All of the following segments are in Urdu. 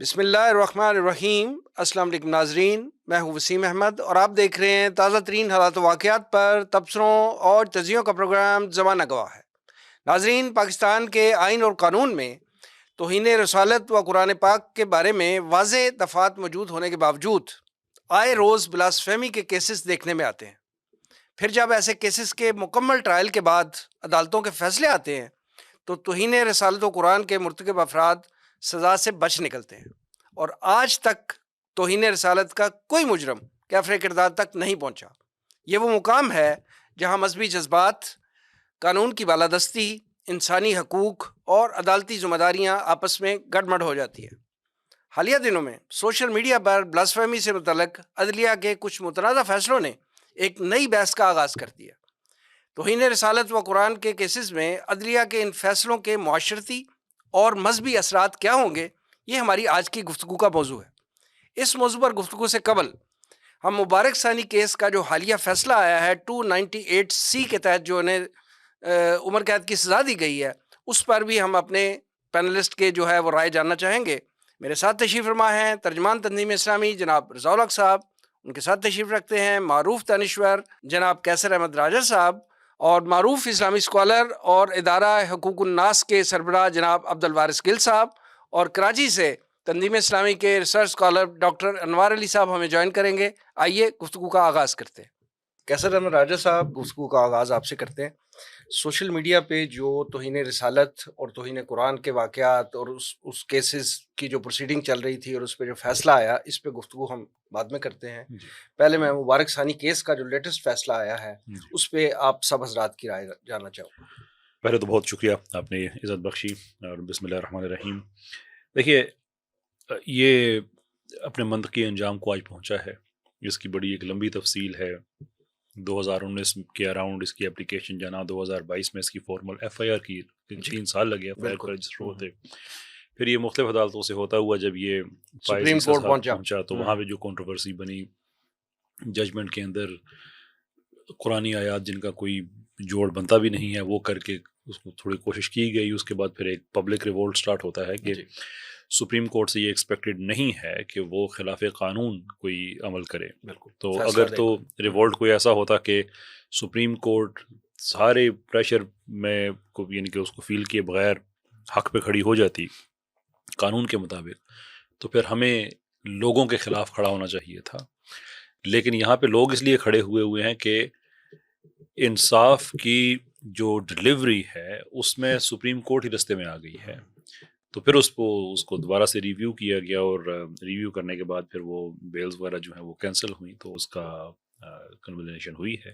بسم اللہ الرحمن الرحیم۔ السلام علیکم ناظرین، میں ہوں وسیم احمد اور آپ دیکھ رہے ہیں تازہ ترین حالات و واقعات پر تبصروں اور تجزیوں کا پروگرام زمانہ گواہ ہے۔ ناظرین، پاکستان کے آئین اور قانون میں توہین رسالت و قرآن پاک کے بارے میں واضح دفعات موجود ہونے کے باوجود آئے روز بلاسفیمی کے کیسز دیکھنے میں آتے ہیں۔ پھر جب ایسے کیسز کے مکمل ٹرائل کے بعد عدالتوں کے فیصلے آتے ہیں تو توہین رسالت و قرآن کے مرتکب افراد سزا سے بچ نکلتے ہیں، اور آج تک توہین رسالت کا کوئی مجرم کیفر کردار تک نہیں پہنچا۔ یہ وہ مقام ہے جہاں مذہبی جذبات، قانون کی بالادستی، انسانی حقوق اور عدالتی ذمہ داریاں آپس میں گڑمڑ ہو جاتی ہیں۔ حالیہ دنوں میں سوشل میڈیا پر بلاسفیمی سے متعلق عدلیہ کے کچھ متنازع فیصلوں نے ایک نئی بحث کا آغاز کر دیا۔ توہین رسالت و قرآن کے کیسز میں عدلیہ کے ان فیصلوں کے معاشرتی اور مذہبی اثرات کیا ہوں گے، یہ ہماری آج کی گفتگو کا موضوع ہے۔ اس موضوع پر گفتگو سے قبل ہم مبارک ثانی کیس کا جو حالیہ فیصلہ آیا ہے 298C کے تحت جو انہیں عمر قید کی سزا دی گئی ہے، اس پر بھی ہم اپنے پینلسٹ کے جو ہے وہ رائے جاننا چاہیں گے۔ میرے ساتھ تشریف فرما ہیں ترجمان تنظیم اسلامی جناب رضا الحق صاحب، ان کے ساتھ تشریف رکھتے ہیں معروف دانشور جناب کیسر احمد راجہ صاحب، اور معروف اسلامی اسکالر اور ادارہ حقوق الناس کے سربراہ جناب عبد الوارث گل صاحب، اور کراچی سے تنظیم اسلامی کے ریسرچ اسکالر ڈاکٹر انوار علی صاحب ہمیں جوائن کریں گے۔ آئیے گفتگو کا آغاز کرتے ہیں۔ کیسر احمد راجہ صاحب، گفتگو کا آغاز آپ سے کرتے ہیں۔ سوشل میڈیا پہ جو توہین رسالت اور توہین قرآن کے واقعات اور اس کیسز کی جو پروسیڈنگ چل رہی تھی اور اس پہ جو فیصلہ آیا، اس پہ گفتگو ہم بعد میں کرتے ہیں۔ پہلے میں مبارک ثانی کیس کا جو لیٹسٹ فیصلہ آیا ہے اس پہ آپ سب حضرات کی رائے جاننا چاہوں گا۔ پہلے تو بہت شکریہ، آپ نے عزت بخشی، اور بسم اللہ الرحمن الرحیم۔ دیکھیے، یہ اپنے منطقی انجام کو آج پہنچا ہے۔ اس کی بڑی ایک لمبی تفصیل ہے۔ 2019 کے اراؤنڈ اس کی اپلیکیشن جانا، 2022 میں اس کی فارمل ایف آئی آر کی 3 سال لگے ایف آئی آر کو رجسٹر ہوتے۔ پھر یہ مختلف عدالتوں سے ہوتا ہوا جب یہ سپریم کورٹ پہنچا تو وہاں پہ جو کنٹروورسی بنی، ججمنٹ کے اندر قرآنی آیات جن کا کوئی جوڑ بنتا بھی نہیں ہے وہ کر کے اس کو تھوڑی کوشش کی گئی۔ اس کے بعد پھر ایک پبلک ریوولٹ سٹارٹ ہوتا ہے کہ سپریم کورٹ سے یہ ایکسپیکٹڈ نہیں ہے کہ وہ خلاف قانون کوئی عمل کرے۔ تو اگر تو ریوولٹ کوئی ایسا ہوتا کہ سپریم کورٹ سارے پریشر میں یعنی کہ اس کو فیل کیے بغیر حق پہ کھڑی ہو جاتی قانون کے مطابق، تو پھر ہمیں لوگوں کے خلاف کھڑا ہونا چاہیے تھا۔ لیکن یہاں پہ لوگ اس لیے کھڑے ہوئے ہیں کہ انصاف کی جو ڈلیوری ہے اس میں سپریم کورٹ ہی رستے میں آ گئی ہے۔ تو پھر اس کو دوبارہ سے ریویو کیا گیا، اور ریویو کرنے کے بعد پھر وہ بیلز وغیرہ جو ہیں وہ کینسل ہوئی، تو اس کا کنولیشن ہوئی ہے۔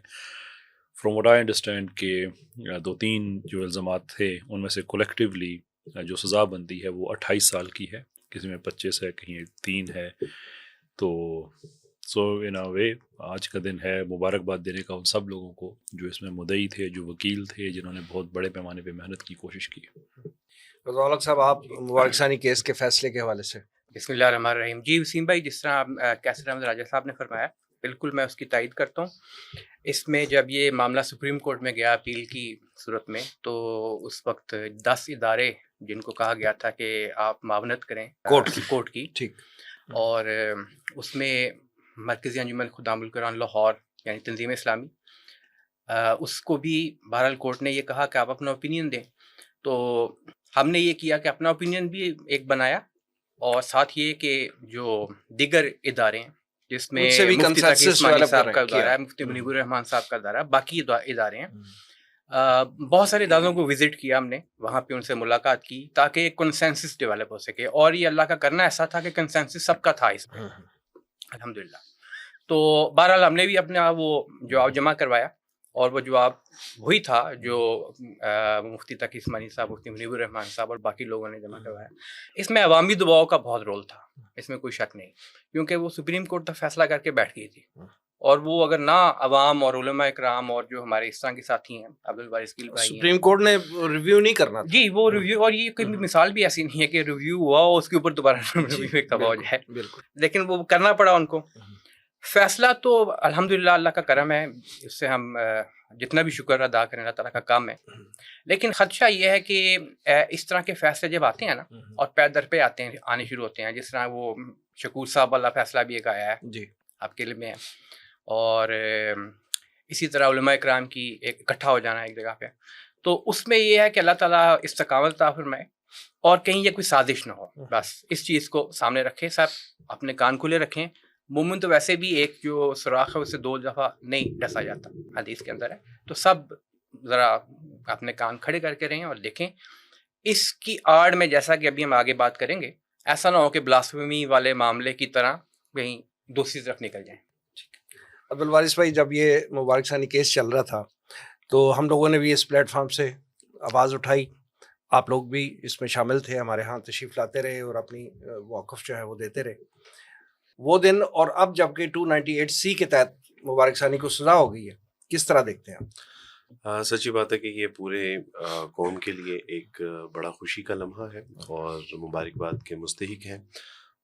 فرام وٹ آئی انڈرسٹینڈ کہ 2-3 جو الزامات تھے ان میں سے کولیکٹیولی جو سزا بنتی ہے وہ 28 سال کی ہے، کسی میں 25 ہے، کہیں 3 ہے۔ تو سو ان اے وے آج کا دن ہے مبارکباد دینے کا ان سب لوگوں کو جو اس میں مدعی تھے، جو وکیل تھے، جنہوں نے بہت بڑے پیمانے پہ محنت کی کوشش کی۔ رضا الحق صاحب، آپ مبارک ثانی کیس کے فیصلے کے حوالے سے۔ بسم اللہ الرحمن الرحیم۔ جی وسیم بھائی، جس طرح کیسر احمد راجہ صاحب نے فرمایا، بالکل میں اس کی تائید کرتا ہوں۔ اس میں جب یہ معاملہ سپریم کورٹ میں گیا اپیل کی صورت میں، تو اس وقت 10 ادارے جن کو کہا گیا تھا کہ آپ معاونت کریں کورٹ کی، ٹھیک، اور اس میں مرکزی انجمن خدام القرآن لاہور یعنی تنظیم اسلامی، اس کو بھی بہرحال کورٹ نے یہ کہا کہ آپ اپنا اوپینین دیں۔ تو ہم نے یہ کیا کہ اپنا اوپینین بھی ایک بنایا، اور ساتھ یہ کہ جو دیگر ادارے ہیں جس میں مفتی تقی عثمانی صاحب کا ادارہ ہے، مفتی منیب الرحمان صاحب کا ادارہ ہے، باقی ادارے ہیں، بہت سارے اداروں کو وزٹ کیا ہم نے، وہاں پہ ان سے ملاقات کی تاکہ ایک کنسنسس ڈیولپ ہو سکے۔ اور یہ اللہ کا کرنا ایسا تھا کہ کنسنسس سب کا تھا اس میں، الحمدللہ۔ تو بہرحال ہم نے بھی اپنا وہ جواب جمع کروایا، اور وہ جواب وہی تھا جو مفتی تقی عثمانی صاحب، مفتی منیب الرحمان صاحب اور باقی لوگوں نے جمع کروایا۔ اس میں عوامی دباؤ کا بہت رول تھا، اس میں کوئی شک نہیں، کیونکہ وہ سپریم کورٹ تک فیصلہ کر کے بیٹھ گئی تھی، اور وہ اگر نہ عوام اور علماء اکرام اور جو ہمارے اس طرح کے ساتھی ہیں، عبد الوارث گل بھائی، سپریم کورٹ نے ریویو نہیں کرنا تھا۔ جی وہ ریویو، اور یہ کوئی مثال بھی ایسی نہیں ہے کہ ریویو ہوا اور اس کے اوپر دوبارہ ریویو ایک دباؤ ہو جائے، بالکل، لیکن وہ کرنا پڑا ان کو۔ فیصلہ تو الحمدللہ اللہ کا کرم ہے، اس سے ہم جتنا بھی شکر ادا کریں اللہ تعالیٰ کا کام ہے، لیکن خدشہ یہ ہے کہ اس طرح کے فیصلے جب آتے ہیں نا اور پے در پہ آنے شروع ہوتے ہیں، جس طرح وہ شکور صاحب والا فیصلہ بھی ایک آیا ہے جی آپ کے علم میں ہے، اور اسی طرح علماء کرام کی ایک اکٹھا ہو جانا ایک جگہ پہ، تو اس میں یہ ہے کہ اللہ تعالیٰ استقامت عطا فرمائے اور کہیں یہ کوئی سازش نہ ہو، بس اس چیز کو سامنے رکھیں، سب اپنے کان کھلے رکھیں. مومن تو ویسے بھی ایک جو سوراخ ہے اسے 2 دفعہ نہیں ڈسا جاتا، حدیث کے اندر ہے، تو سب ذرا اپنے کان کھڑے کر کے رہیں اور دیکھیں اس کی آڑ میں، جیسا کہ ابھی ہم آگے بات کریں گے، ایسا نہ ہو کہ بلاسفیمی والے معاملے کی طرح کہیں دوسری طرف نکل جائیں. عبدالوارث بھائی، جب یہ مبارک ثانی کیس چل رہا تھا تو ہم لوگوں نے بھی اس پلیٹ فارم سے آواز اٹھائی، آپ لوگ بھی اس میں شامل تھے، ہمارے ہاں تشریف لاتے رہے اور اپنی موقف جو ہے وہ دیتے رہے. وہ دن اور اب جب کہ 298C کے تحت مبارک ثانی کو سزا ہو گئی ہے، کس طرح دیکھتے ہیں آپ؟ سچی بات ہے کہ یہ پورے قوم کے لیے ایک بڑا خوشی کا لمحہ ہے اور مبارکباد کے مستحق ہیں،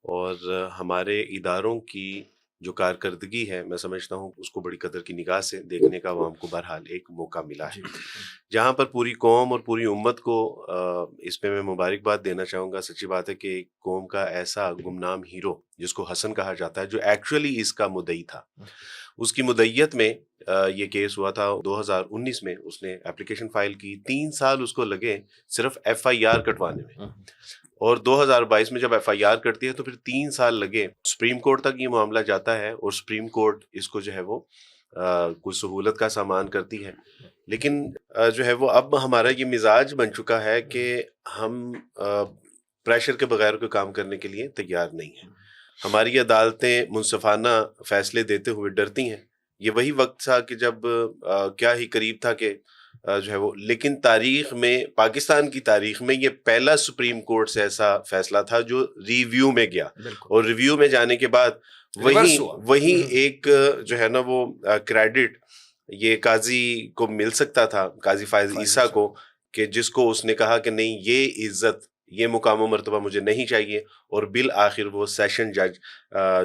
اور ہمارے اداروں کی جو کارکردگی ہے میں سمجھتا ہوں اس کو بڑی قدر کی نگاہ سے دیکھنے کا عوام کو بہرحال ایک موقع ملا ہے، جہاں پر پوری قوم اور پوری امت کو اس پہ میں مبارکباد دینا چاہوں گا. سچی بات ہے کہ ایک قوم کا ایسا گمنام ہیرو جس کو حسن کہا جاتا ہے، جو ایکچولی اس کا مدعی تھا، اس کی مدعیت میں یہ کیس ہوا تھا 2019 میں. اس نے اپلیکیشن فائل کی، 3 سال اس کو لگے صرف FIR کٹوانے میں، اور 2022 میں جب FIR کٹتی ہے تو پھر 3 سال لگے. سپریم کورٹ تک یہ معاملہ جاتا ہے اور سپریم کورٹ اس کو جو ہے وہ کچھ سہولت کا سامان کرتی ہے. لیکن جو ہے وہ اب ہمارا یہ مزاج بن چکا ہے کہ ہم پریشر کے بغیر کوئی کام کرنے کے لیے تیار نہیں ہیں. ہماری عدالتیں منصفانہ فیصلے دیتے ہوئے ڈرتی ہیں. یہ وہی وقت تھا کہ جب کیا ہی قریب تھا کہ جو ہے وہ، لیکن تاریخ میں، پاکستان کی تاریخ میں یہ پہلا سپریم کورٹ سے ایسا فیصلہ تھا جو ریویو میں گیا، اور ریویو میں جانے کے بعد وہی ایک جو ہے نا وہ کریڈٹ یہ قاضی کو مل سکتا تھا، قاضی فائز عیسیٰ کو، کہ جس کو اس نے کہا کہ نہیں، یہ عزت، یہ مقام و مرتبہ مجھے نہیں چاہیے، اور بالآخر وہ سیشن جج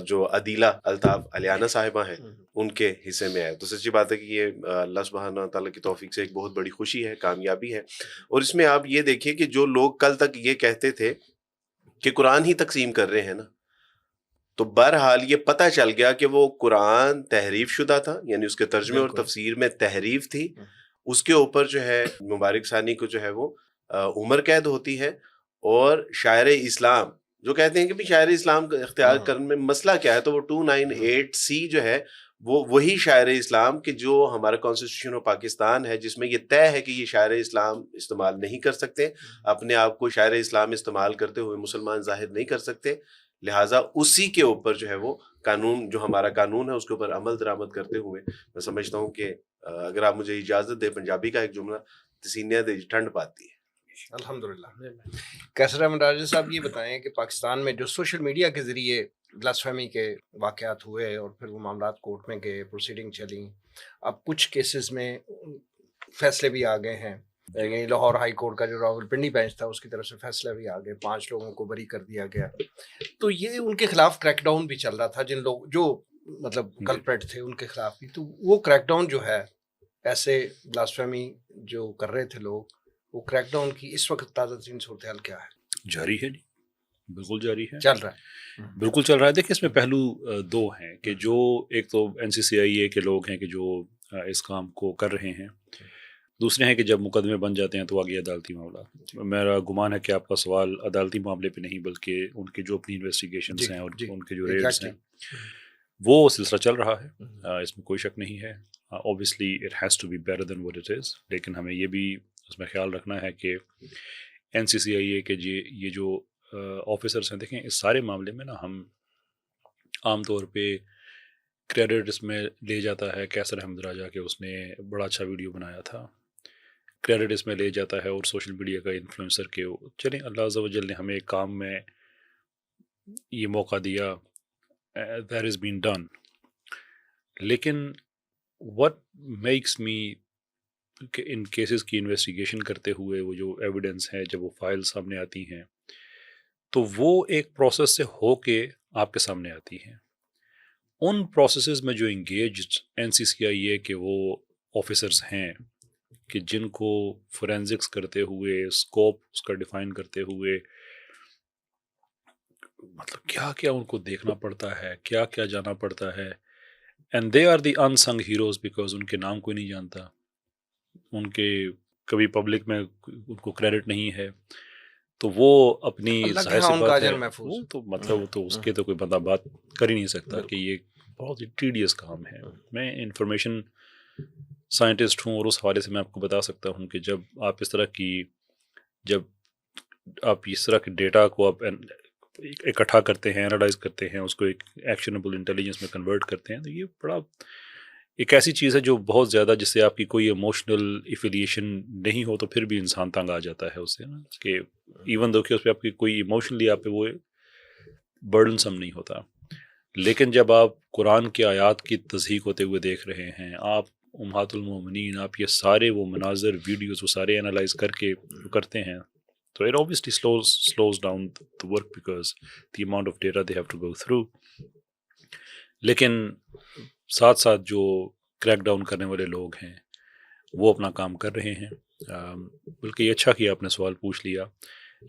جو عدیلہ الطاف علیانہ صاحبہ ہیں ان کے حصے میں آئے. تو سچی بات ہے کہ یہ اللہ سبحانہ تعالیٰ کی توفیق سے ایک بہت بڑی خوشی ہے، کامیابی ہے. اور اس میں آپ یہ دیکھیے کہ جو لوگ کل تک یہ کہتے تھے کہ قرآن ہی تقسیم کر رہے ہیں نا، تو بہرحال یہ پتہ چل گیا کہ وہ قرآن تحریف شدہ تھا، یعنی اس کے ترجمے اور تفسیر میں تحریف تھی. اس کے اوپر جو ہے مبارک ثانی کو جو ہے وہ عمر قید ہوتی ہے. اور شاعر اسلام جو کہتے ہیں کہ بھی شاعر اسلام اختیار کرنے میں مسئلہ کیا ہے، تو وہ 298C جو ہے وہ وہی شاعر اسلام کہ جو ہمارا کانسٹیٹیوشن آف پاکستان ہے، جس میں یہ طے ہے کہ یہ شاعر اسلام استعمال نہیں کر سکتے، اپنے آپ کو شاعر اسلام استعمال کرتے ہوئے مسلمان ظاہر نہیں کر سکتے. لہٰذا اسی کے اوپر جو ہے وہ قانون، جو ہمارا قانون ہے، اس کے اوپر عمل درآمد کرتے ہوئے میں سمجھتا ہوں کہ اگر آپ مجھے اجازت دیں، پنجابی کا ایک جملہ، تسینیہ دے ٹھنڈ پاتی ہے. الحمدللہ. کیسر احمد راجہ صاحب، یہ بتائیں کہ پاکستان میں جو سوشل میڈیا کے ذریعے بلاسفیمی کے واقعات ہوئے اور پھر وہ معاملات کورٹ میں گئے، پروسیڈنگ چلیں، اب کچھ کیسز میں فیصلے بھی آ گئے ہیں. یعنی لاہور ہائی کورٹ کا جو راولپنڈی بینچ تھا اس کی طرف سے فیصلہ بھی آ گئے، 5 لوگوں کو بری کر دیا گیا. تو یہ ان کے خلاف کریک ڈاؤن بھی چل رہا تھا، جن لوگ جو مطلب کلپریٹ تھے ان کے خلاف بھی. تو وہ کریک ڈاؤن جو ہے، ایسے بلاسفیمی جو کر رہے تھے لوگ، وہ کریک ڈاؤن کی اس وقت تازہ ترین صورتحال کیا ہے؟ جاری ہے جی، بالکل جاری ہے، چل رہا ہے، بالکل چل رہا ہے. دیکھیں، اس میں پہلو 2 ہیں کہ جو ایک تو NCCIA کے لوگ ہیں کہ جو اس کام کو کر رہے ہیں، دوسرے ہیں کہ جب مقدمے بن جاتے ہیں تو آگے عدالتی معاملات. میرا گمان ہے کہ آپ کا سوال عدالتی معاملے پہ نہیں بلکہ ان کے جو اپنی انویسٹیگیشنز ہیں اور ان کے جو ریڈز ہیں وہ سلسلہ چل رہا ہے، اس میں کوئی شک نہیں ہے. obviously it has to be better than what it is، لیکن ہمیں یہ بھی اس میں خیال رکھنا ہے کہ NCCIA کے یہ جو آفیسرس ہیں، دیکھیں اس سارے معاملے میں نا ہم عام طور پہ کریڈٹ اس میں لے جاتا ہے کیسر احمد راجہ کہ اس نے بڑا اچھا ویڈیو بنایا تھا، کریڈٹ اس میں لے جاتا ہے اور سوشل میڈیا کا انفلوئنسر کے چلیں اللہ عز و جل نے ہمیں ایک کام میں یہ موقع دیا، that has been done. لیکن what makes me کہ ان کیسز کی انویسٹیگیشن کرتے ہوئے وہ جو ایویڈنس ہے، جب وہ فائل سامنے آتی ہیں تو وہ ایک پروسیس سے ہو کے آپ کے سامنے آتی ہیں. ان پروسیسز میں جو انگیج NCCIA کے وہ آفیسرز ہیں کہ جن کو فورینزکس کرتے ہوئے اسکوپ اس کا ڈیفائن کرتے ہوئے مطلب کیا کیا ان کو دیکھنا پڑتا ہے، کیا کیا جانا پڑتا ہے، and they are the unsung heroes because ان کے نام کوئی نہیں جانتا، ان کے کبھی پبلک میں ان کو کریڈٹ نہیں ہے، تو وہ اپنی اللہ کے ظاہر ہاں سی ان کا بات اجر ہے محفوظ۔ وہ تو مطلب وہ تو اس کے تو کوئی بندہ بات کر ہی نہیں سکتا کہ یہ بہت ہی ٹیڈیس کام ہے۔ میں انفارمیشن سائنٹسٹ ہوں اور اس حوالے سے میں آپ کو بتا سکتا ہوں کہ جب آپ اس طرح کے ڈیٹا کو آپ اکٹھا کرتے ہیں، انالائز کرتے ہیں، اس کو ایک ایکشنیبل انٹیلیجنس میں کنورٹ کرتے ہیں، تو یہ بڑا ایک ایسی چیز ہے جو بہت زیادہ جس سے آپ کی کوئی ایموشنل ایفیلیشن نہیں ہو تو پھر بھی انسان تنگ آ جاتا ہے اس سے نا، کہ ایون دو کہ اس پہ آپ کی کوئی ایموشنلی آپ پہ وہ برڈن سم نہیں ہوتا، لیکن جب آپ قرآن کی آیات کی تصحیح ہوتے ہوئے دیکھ رہے ہیں، آپ امہات المومنین، آپ یہ سارے وہ مناظر ویڈیوز وہ سارے انالائز کر کے کرتے ہیں، تو it obviously slows down the work because the amount of data they have to go through. لیکن ساتھ ساتھ جو کریک ڈاؤن کرنے والے لوگ ہیں وہ اپنا کام کر رہے ہیں، بلکہ یہ اچھا کیا آپ نے سوال پوچھ لیا۔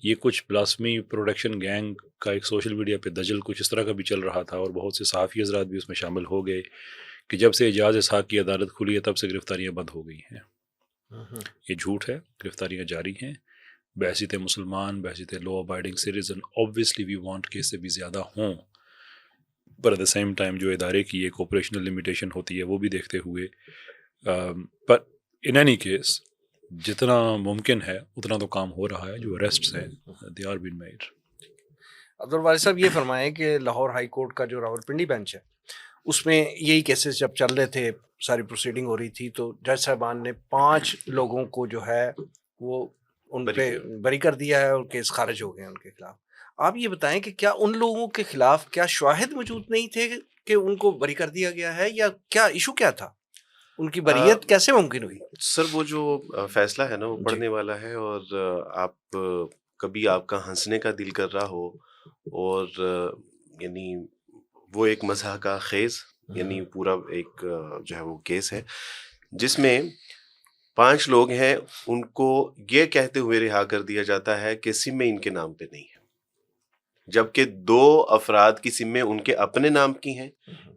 یہ کچھ بلاسمی پروڈکشن گینگ کا ایک سوشل میڈیا پہ دجل کچھ اس طرح کا بھی چل رہا تھا، اور بہت سے صحافی حضرات بھی اس میں شامل ہو گئے کہ جب سے اعجاز اسحاق کی عدالت کھلی ہے تب سے گرفتاریاں بند ہو گئی ہیں۔ یہ جھوٹ ہے، گرفتاریاں جاری ہیں، بحثیت مسلمان، بحثیت law abiding citizen obviously we want کہ اس سے بھی زیادہ ہوں، پر ایٹ دا سیم ٹائم جو ادارے کی ایک آپریشنل لمیٹیشن ہوتی ہے وہ بھی دیکھتے ہوئے، پر ان اینی کیس جتنا ممکن ہے اتنا تو کام ہو رہا ہے، جو اریسٹس ہیں they are being made. Abdul Waris صاحب یہ فرمائیں کہ لاہور ہائی کورٹ کا جو راولپنڈی بینچ ہے اس میں یہی کیسز جب چل رہے تھے، ساری پروسیڈنگ ہو رہی تھی، تو جج صاحبان نے 5 لوگوں کو جو ہے وہ ان پہ بری کر دیا ہے اور کیس خارج ہو گئے ان کے خلاف۔ آپ یہ بتائیں کہ کیا ان لوگوں کے خلاف کیا شواہد موجود نہیں تھے کہ ان کو بری کر دیا گیا ہے، یا کیا ایشو کیا تھا، ان کی بریت کیسے ممکن ہوئی؟ سر وہ جو فیصلہ ہے نا وہ پڑھنے والا ہے، اور آپ کبھی آپ کا ہنسنے کا دل کر رہا ہو، اور یعنی وہ ایک مزاح کا خیز، یعنی پورا ایک جو ہے وہ کیس ہے جس میں 5 لوگ ہیں، ان کو یہ کہتے ہوئے رہا کر دیا جاتا ہے کہ سمیں ان کے نام پہ نہیں ہے، جبکہ 2 افراد کی سمیں ان کے اپنے نام کی ہیں،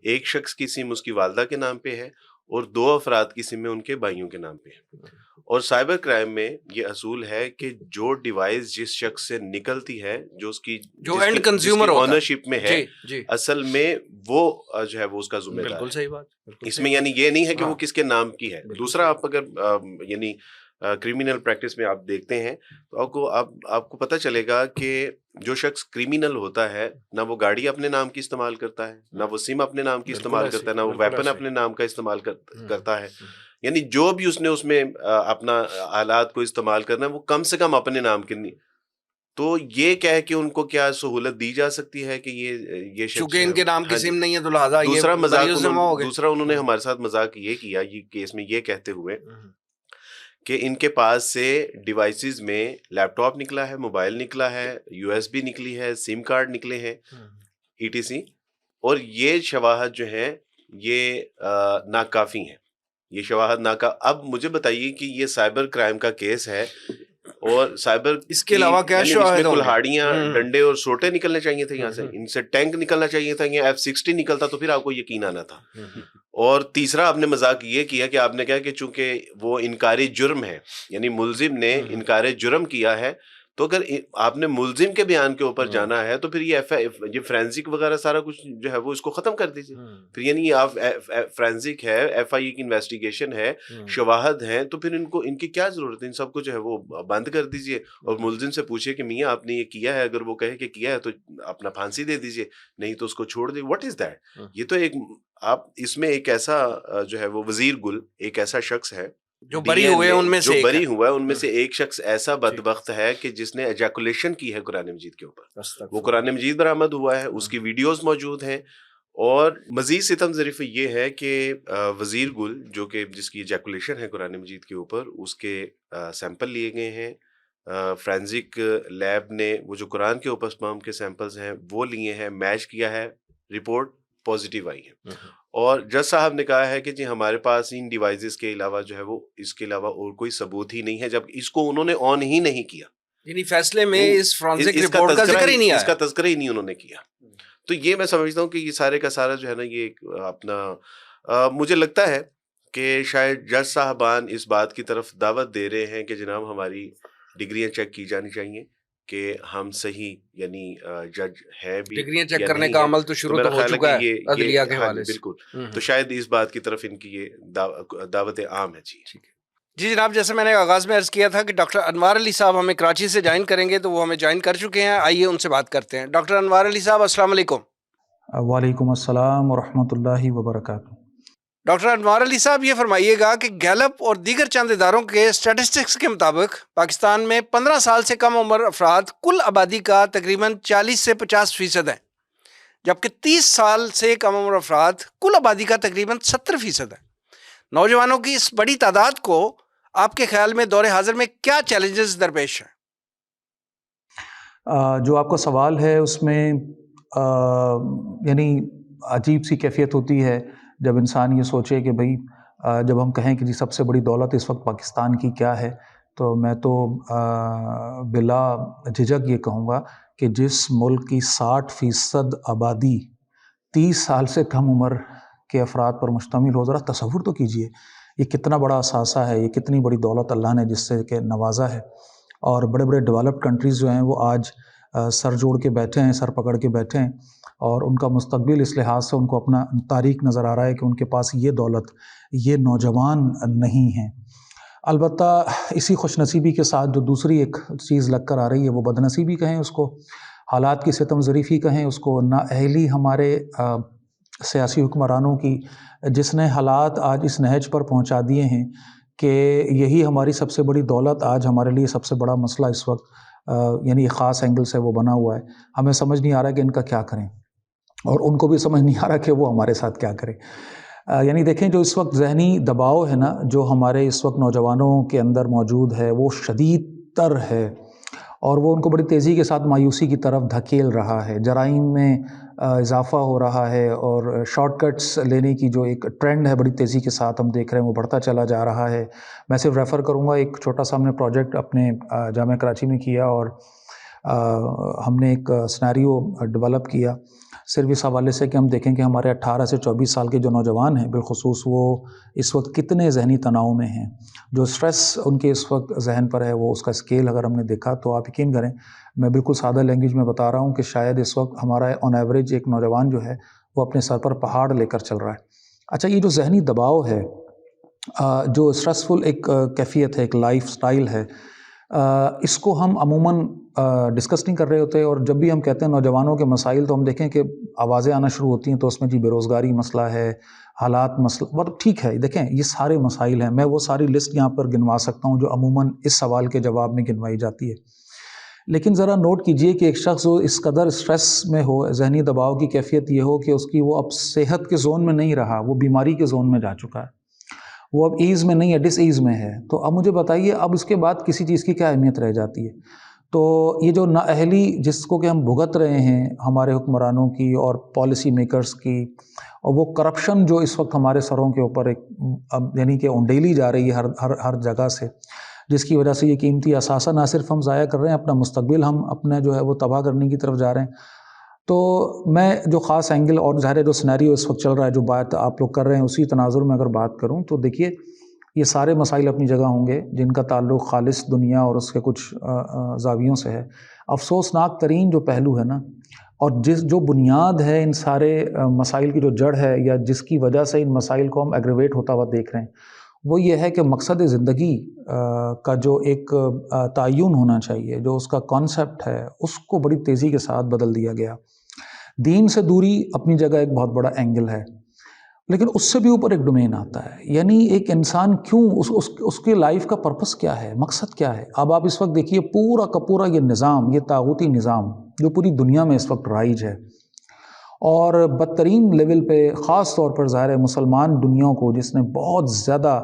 ایک شخص کی سم اس کی والدہ کے نام پہ ہے، اور 2 افراد کی سمیں ان کے بھائیوں کے نام پہ ہیں۔ اور سائبر کرائم میں یہ اصول ہے کہ جو ڈیوائس جس شخص سے نکلتی ہے، جو اس کی جو اینڈ کنزیومر اونرشپ میں ہے، جی اصل میں وہ جو ہے وہ اس کا ذمہ دار بالکل ہے۔ صحیح بات، اس میں یعنی یہ نہیں ہے کہ وہ ہاں، کس کے نام کی ہے۔ بالکل دوسرا، آپ اگر یعنی کریمنل پریکٹس میں آپ دیکھتے ہیں تو آپ کو پتہ چلے گا کہ جو شخص کریمنل ہوتا ہے، نہ وہ گاڑی اپنے نام کی استعمال کرتا ہے، نہ وہ سم اپنے نام کی استعمال کرتا ہے، نہ وہ ویپن اپنے نام کا استعمال کرتا ہے، یعنی جو بھی اس نے اس میں اپنا آلات کو استعمال کرنا ہے وہ کم سے کم اپنے نام کے نہیں۔ تو یہ کہہ کہ ان کو کیا سہولت دی جا سکتی ہے کہ یہ شخص چونکہ ان کے نام کی سم نہیں ہے تو لہٰذا دوسرا یہ دوسرا انہوں نے ہمارے ساتھ مذاق یہ کیا یہ کیس میں، یہ کہتے ہوئے کہ ان کے پاس سے ڈیوائسز میں لیپ ٹاپ نکلا ہے، موبائل نکلا ہے، USB نکلی ہے، سم کارڈ نکلے ہیں، ETC، اور یہ شواہد جو ہیں یہ ناکافی ہیں، یہ شواہد اب مجھے بتائیے کہ یہ سائبر کرائم کا کیس ہے، اور سائبر اس کے علاوہ کیا شواہد، کلہاڑیاں، ڈنڈے اور سوٹے نکلنے چاہیے تھے یہاں سے، ان سے ٹینک نکلنا چاہیے تھا، یہ F-16 نکلتا تو پھر آپ کو یقین آنا تھا۔ اور تیسرا آپ نے مذاق یہ کیا کہ آپ نے کہا کہ چونکہ وہ انکاری جرم ہے، یعنی ملزم نے انکار جرم کیا ہے، تو اگر آپ نے ملزم کے بیان کے اوپر جانا ہے تو پھر یہ فرینزک وغیرہ سارا کچھ جو ہے وہ اس کو ختم کر دیجیے۔ پھر یعنی آپ فرینزک ہے، FIA کی انویسٹیگیشن ہے، شواہد ہیں، تو پھر ان کی کیا ضرورت ہے؟ ان سب کو جو ہے وہ بند کر دیجیے، اور ملزم سے پوچھیے کہ میاں آپ نے یہ کیا ہے، اگر وہ کہے کہ کیا ہے تو اپنا پھانسی دے دیجیے، نہیں تو اس کو چھوڑ دیجیے۔ What is that? یہ تو ایک آپ اس میں ایک ایسا جو ہے وہ وزیر گل ایک ایسا شخص ہے جو بری ہوئے ان میں سے بری ہوا ہے، ان میں سے ایک شخص ایسا بدبخت ہے کہ جس نے ایجیکولیشن کی ہے قرآن مجید کے اوپر، وہ قرآن مجید برآمد ہوا ہے، اس کی ویڈیوز موجود ہیں۔ اور مزید ستم ظریف یہ ہے کہ وزیر گل جو کہ جس کی ایجیکولیشن ہے قرآن مجید کے اوپر، اس کے سیمپل لیے گئے ہیں، فرینزک لیب نے وہ جو قرآن کے اوپر سپرم کے سیمپلز ہیں وہ لیے ہیں، میچ کیا ہے، رپورٹ پازیٹیو آئی ہیں. اور جج صاحب نے کہا ہے کہ جی ہمارے پاس ان ڈیوائسز کے علاوہ جو ہے وہ اس کے علاوہ اور کوئی ثبوت ہی نہیں ہے، جب اس کو انہوں نے آن ہی نہیں کیا. یعنی فیصلے میں اس فرانسک رپورٹ کا ذکر ہی نہیں آیا، اس کا تذکرہ ہی نہیں انہوں نے کیا. تو یہ میں سمجھتا ہوں کہ یہ سارے کا سارا جو ہے نا یہ اپنا مجھے لگتا ہے کہ شاید جج صاحبان اس بات کی طرف دعوت دے رہے ہیں کہ جناب ہماری ڈگریاں چیک کی جانی چاہیے کہ ہم صحیح یعنی جج ہے بھی. ڈگریاں چیک کرنے کا عمل تو شروع تو ہو چکا ہے عدلیہ کے حوالے سے. بالکل. تو شاید اس بات کی طرف ان کی یہ دعوت عام ہے. جی جناب، جیسے میں نے آغاز میں عرض کیا تھا کہ ڈاکٹر انوار علی صاحب ہمیں کراچی سے جوائن کریں گے، تو وہ ہمیں جوائن کر چکے ہیں. آئیے ان سے بات کرتے ہیں. ڈاکٹر انوار علی صاحب السلام علیکم. وعلیکم السلام ورحمۃ اللہ وبرکاتہ. ڈاکٹر انوار علی صاحب یہ فرمائیے گا کہ گیلپ اور دیگر چند اداروں کے اسٹیٹسٹکس کے مطابق پاکستان میں 15 سال سے کم عمر افراد کل آبادی کا تقریباً 40 سے 50% ہیں، جبکہ 30 سال سے کم عمر افراد کل آبادی کا تقریباً 70% ہیں. نوجوانوں کی اس بڑی تعداد کو آپ کے خیال میں دور حاضر میں کیا چیلنجز درپیش ہیں؟ جو آپ کا سوال ہے اس میں یعنی عجیب سی کیفیت ہوتی ہے جب انسان یہ سوچے کہ بھئی جب ہم کہیں کہ جی سب سے بڑی دولت اس وقت پاکستان کی کیا ہے، تو میں تو بلا جھجک یہ کہوں گا کہ جس ملک کی 60% آبادی 30 سال سے کم عمر کے افراد پر مشتمل ہو، ذرا تصور تو کیجئے یہ کتنا بڑا اثاثہ ہے، یہ کتنی بڑی دولت اللہ نے جس سے کہ نوازا ہے. اور بڑے بڑے ڈیولپڈ کنٹریز جو ہیں وہ آج سر جوڑ کے بیٹھے ہیں، سر پکڑ کے بیٹھے ہیں، اور ان کا مستقبل اس لحاظ سے ان کو اپنا تاریخ نظر آ رہا ہے کہ ان کے پاس یہ دولت، یہ نوجوان نہیں ہیں. البتہ اسی خوش نصیبی کے ساتھ جو دوسری ایک چیز لگ کر آ رہی ہے، وہ بد نصیبی کہیں اس کو، حالات کی ستم ظریفی کہیں اس کو، نااہلی ہمارے سیاسی حکمرانوں کی، جس نے حالات آج اس نہج پر پہنچا دیے ہیں کہ یہی ہماری سب سے بڑی دولت آج ہمارے لیے سب سے بڑا مسئلہ اس وقت یعنی ایک خاص اینگل سے وہ بنا ہوا ہے. ہمیں سمجھ نہیں آ رہا کہ ان کا کیا کریں، اور ان کو بھی سمجھ نہیں آ رہا کہ وہ ہمارے ساتھ کیا کریں. یعنی دیکھیں جو اس وقت ذہنی دباؤ ہے نا جو ہمارے اس وقت نوجوانوں کے اندر موجود ہے، وہ شدید تر ہے، اور وہ ان کو بڑی تیزی کے ساتھ مایوسی کی طرف دھکیل رہا ہے. جرائم میں اضافہ ہو رہا ہے، اور شارٹ کٹس لینے کی جو ایک ٹرینڈ ہے بڑی تیزی کے ساتھ ہم دیکھ رہے ہیں وہ بڑھتا چلا جا رہا ہے. میں صرف ریفر کروں گا، ایک چھوٹا سا ہم نے پروجیکٹ اپنے جامعہ کراچی میں کیا، اور ہم نے ایک سنیریو ڈیولپ کیا صرف اس حوالے سے کہ ہم دیکھیں کہ ہمارے 18 سے 24 سال کے جو نوجوان ہیں بالخصوص وہ اس وقت کتنے ذہنی تناؤ میں ہیں. جو سٹریس ان کے اس وقت ذہن پر ہے وہ اس کا اسکیل اگر ہم نے دیکھا تو آپ یقین کریں، میں بالکل سادہ لینگویج میں بتا رہا ہوں کہ شاید اس وقت ہمارا آن ایوریج ایک نوجوان جو ہے وہ اپنے سر پر پہاڑ لے کر چل رہا ہے. اچھا، یہ جو ذہنی دباؤ ہے، جو اسٹریسفل ایک کیفیت ہے، ایک لائف سٹائل ہے، اس کو ہم عموماً ڈسکس نہیں کر رہے ہوتے. اور جب بھی ہم کہتے ہیں نوجوانوں کے مسائل تو ہم دیکھیں کہ آوازیں آنا شروع ہوتی ہیں، تو اس میں جی بے روزگاری مسئلہ ہے، حالات مسئلہ، مطلب ٹھیک ہے، دیکھیں یہ سارے مسائل ہیں، میں وہ ساری لسٹ یہاں پر گنوا سکتا ہوں جو عموماً اس سوال کے جواب میں گنوائی جاتی ہے. لیکن ذرا نوٹ کیجئے کہ ایک شخص اس قدر اسٹریس میں ہو، ذہنی دباؤ کی کیفیت یہ ہو کہ اس کی وہ اب صحت کے زون میں نہیں رہا، وہ بیماری کے زون میں جا چکا ہے، وہ اب ایز میں نہیں ہے، ڈس ایز میں ہے. تو اب مجھے بتائیے اب اس کے بعد کسی چیز کی کیا اہمیت رہ جاتی ہے؟ تو یہ جو نااہلی جس کو کہ ہم بھگت رہے ہیں ہمارے حکمرانوں کی اور پالیسی میکرز کی، اور وہ کرپشن جو اس وقت ہمارے سروں کے اوپر ایک یعنی کہ اونڈیلی جا رہی ہے ہر جگہ سے، جس کی وجہ سے یہ قیمتی اثاثہ نہ صرف ہم ضائع کر رہے ہیں، اپنا مستقبل ہم اپنا جو ہے وہ تباہ کرنے کی طرف جا رہے ہیں. تو میں جو خاص اینگل اور ظاہر جو سینیریو اس وقت چل رہا ہے، جو بات آپ لوگ کر رہے ہیں، اسی تناظر میں اگر بات کروں تو دیکھیے یہ سارے مسائل اپنی جگہ ہوں گے جن کا تعلق خالص دنیا اور اس کے کچھ زاویوں سے ہے. افسوسناک ترین جو پہلو ہے نا، اور جو بنیاد ہے ان سارے مسائل کی جو جڑ ہے، یا جس کی وجہ سے ان مسائل کو ہم ایگریویٹ ہوتا ہوا دیکھ رہے ہیں، وہ یہ ہے کہ مقصد زندگی کا جو ایک تعین ہونا چاہیے، جو اس کا کانسیپٹ ہے، اس کو بڑی تیزی کے ساتھ بدل دیا گیا. دین سے دوری اپنی جگہ ایک بہت بڑا اینگل ہے، لیکن اس سے بھی اوپر ایک ڈومین آتا ہے. یعنی ایک انسان کیوں اس کی لائف کا پرپس کیا ہے، مقصد کیا ہے. اب آپ اس وقت دیکھیے پورا کا پورا یہ نظام، یہ طاغوتی نظام جو پوری دنیا میں اس وقت رائج ہے، اور بدترین لیول پہ خاص طور پر ظاہر ہے مسلمان دنیا کو جس نے بہت زیادہ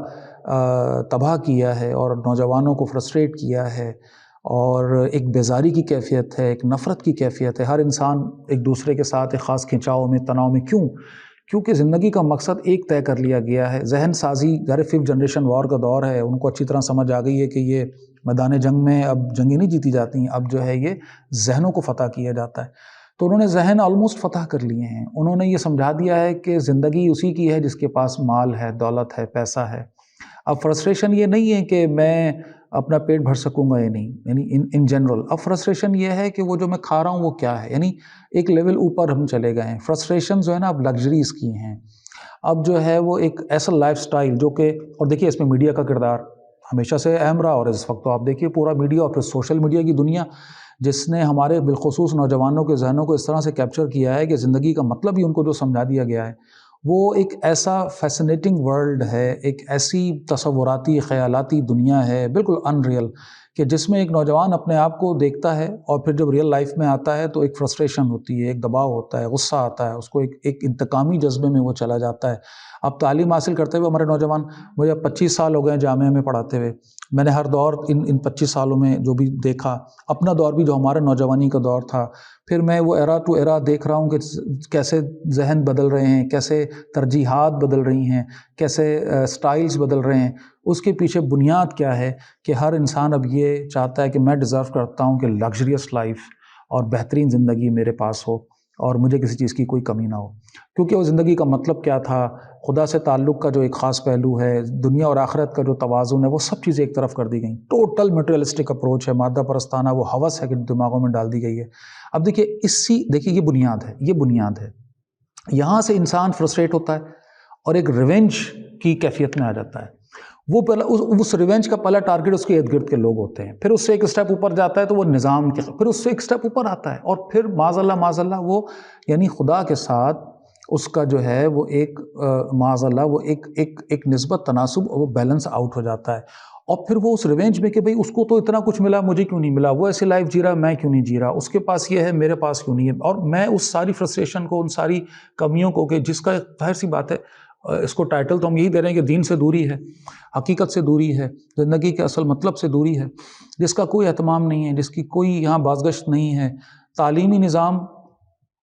تباہ کیا ہے اور نوجوانوں کو فرسٹریٹ کیا ہے، اور ایک بیزاری کی کیفیت ہے، ایک نفرت کی کیفیت ہے. ہر انسان ایک دوسرے کے ساتھ ایک خاص کھنچاؤ میں، تناؤ میں. کیونکہ زندگی کا مقصد ایک طے کر لیا گیا ہے. ذہن سازی، ظاہر 5th جنریشن وار کا دور ہے، ان کو اچھی طرح سمجھ آ گئی ہے کہ یہ میدان جنگ میں اب جنگیں نہیں جیتی جاتی ہیں، اب جو ہے یہ ذہنوں کو فتح کیا جاتا ہے. تو انہوں نے ذہن آلموسٹ فتح کر لیے ہیں. انہوں نے یہ سمجھا دیا ہے کہ زندگی اسی کی ہے جس کے پاس مال ہے، دولت ہے، پیسہ ہے. اب فرسٹریشن یہ نہیں ہے کہ میں اپنا پیٹ بھر سکوں گا یا نہیں، یعنی ان جنرل. اب فرسٹریشن یہ ہے کہ وہ جو میں کھا رہا ہوں وہ کیا ہے، یعنی ایک لیول اوپر ہم چلے گئے ہیں. فرسٹریشن جو ہے نا اب لگژریز کی ہیں. اب جو ہے وہ ایک ایسا لائف سٹائل جو کہ، اور دیکھیے اس میں میڈیا کا کردار ہمیشہ سے اہم رہا، اور اس وقت تو آپ دیکھیے پورا میڈیا اور پھر سوشل میڈیا کی دنیا جس نے ہمارے بالخصوص نوجوانوں کے ذہنوں کو اس طرح سے کیپچر کیا ہے کہ زندگی کا مطلب ہی ان کو جو سمجھا دیا گیا ہے وہ ایک ایسا فیسنیٹنگ ورلڈ ہے، ایک ایسی تصوراتی خیالاتی دنیا ہے بالکل ان ریئل، کہ جس میں ایک نوجوان اپنے آپ کو دیکھتا ہے اور پھر جب ریئل لائف میں آتا ہے تو ایک فرسٹریشن ہوتی ہے، ایک دباؤ ہوتا ہے، غصہ آتا ہے، اس کو ایک انتقامی جذبے میں وہ چلا جاتا ہے. اب تعلیم حاصل کرتے ہوئے ہمارے نوجوان، مجھے 25 سال ہو گئے ہیں جامعہ میں پڑھاتے ہوئے، میں نے ہر دور ان 25 سالوں میں جو بھی دیکھا، اپنا دور بھی جو ہمارے نوجوانی کا دور تھا، پھر میں وہ ایرا ٹو ایرا دیکھ رہا ہوں کہ کیسے ذہن بدل رہے ہیں، کیسے ترجیحات بدل رہی ہیں، کیسے سٹائلز بدل رہے ہیں. اس کے پیچھے بنیاد کیا ہے کہ ہر انسان اب یہ چاہتا ہے کہ میں ڈیزرو کرتا ہوں کہ لگژریس لائف اور بہترین زندگی میرے پاس ہو اور مجھے کسی چیز کی کوئی کمی نہ ہو. کیونکہ وہ زندگی کا مطلب کیا تھا، خدا سے تعلق کا جو ایک خاص پہلو ہے، دنیا اور آخرت کا جو توازن ہے، وہ سب چیزیں ایک طرف کر دی گئیں. ٹوٹل میٹریلسٹک اپروچ ہے، مادہ پرستانہ وہ ہوس ہے کہ دماغوں میں ڈال دی گئی ہے. اب دیکھیے یہ بنیاد ہے. یہاں سے انسان فرسٹریٹ ہوتا ہے اور ایک ریونج کی کیفیت میں آ جاتا ہے. وہ پہلا اس ریونج کا پہلا ٹارگٹ اس کے ارد گرد کے لوگ ہوتے ہیں. پھر اس سے ایک اسٹیپ اوپر جاتا ہے تو وہ نظام کے، پھر اس سے ایک اسٹیپ اوپر آتا ہے اور پھر معاذ اللہ وہ یعنی خدا کے ساتھ اس کا جو ہے وہ ایک معاذ اللہ وہ ایک نسبت تناسب وہ بیلنس آؤٹ ہو جاتا ہے. اور پھر وہ اس ریونج میں کہ بھئی اس کو تو اتنا کچھ ملا، مجھے کیوں نہیں ملا، وہ ایسی لائف جی رہا، میں کیوں نہیں جی رہا، اس کے پاس یہ ہے میرے پاس کیوں نہیں ہے. اور میں اس ساری فرسٹریشن کو، ان ساری کمیوں کو، کہ جس کا ظاہر سی بات ہے اس کو ٹائٹل تو ہم یہی دے رہے ہیں کہ دین سے دوری ہے، حقیقت سے دوری ہے، زندگی کے اصل مطلب سے دوری ہے، جس کا کوئی اہتمام نہیں ہے، جس کی کوئی یہاں بازگشت نہیں ہے. تعلیمی نظام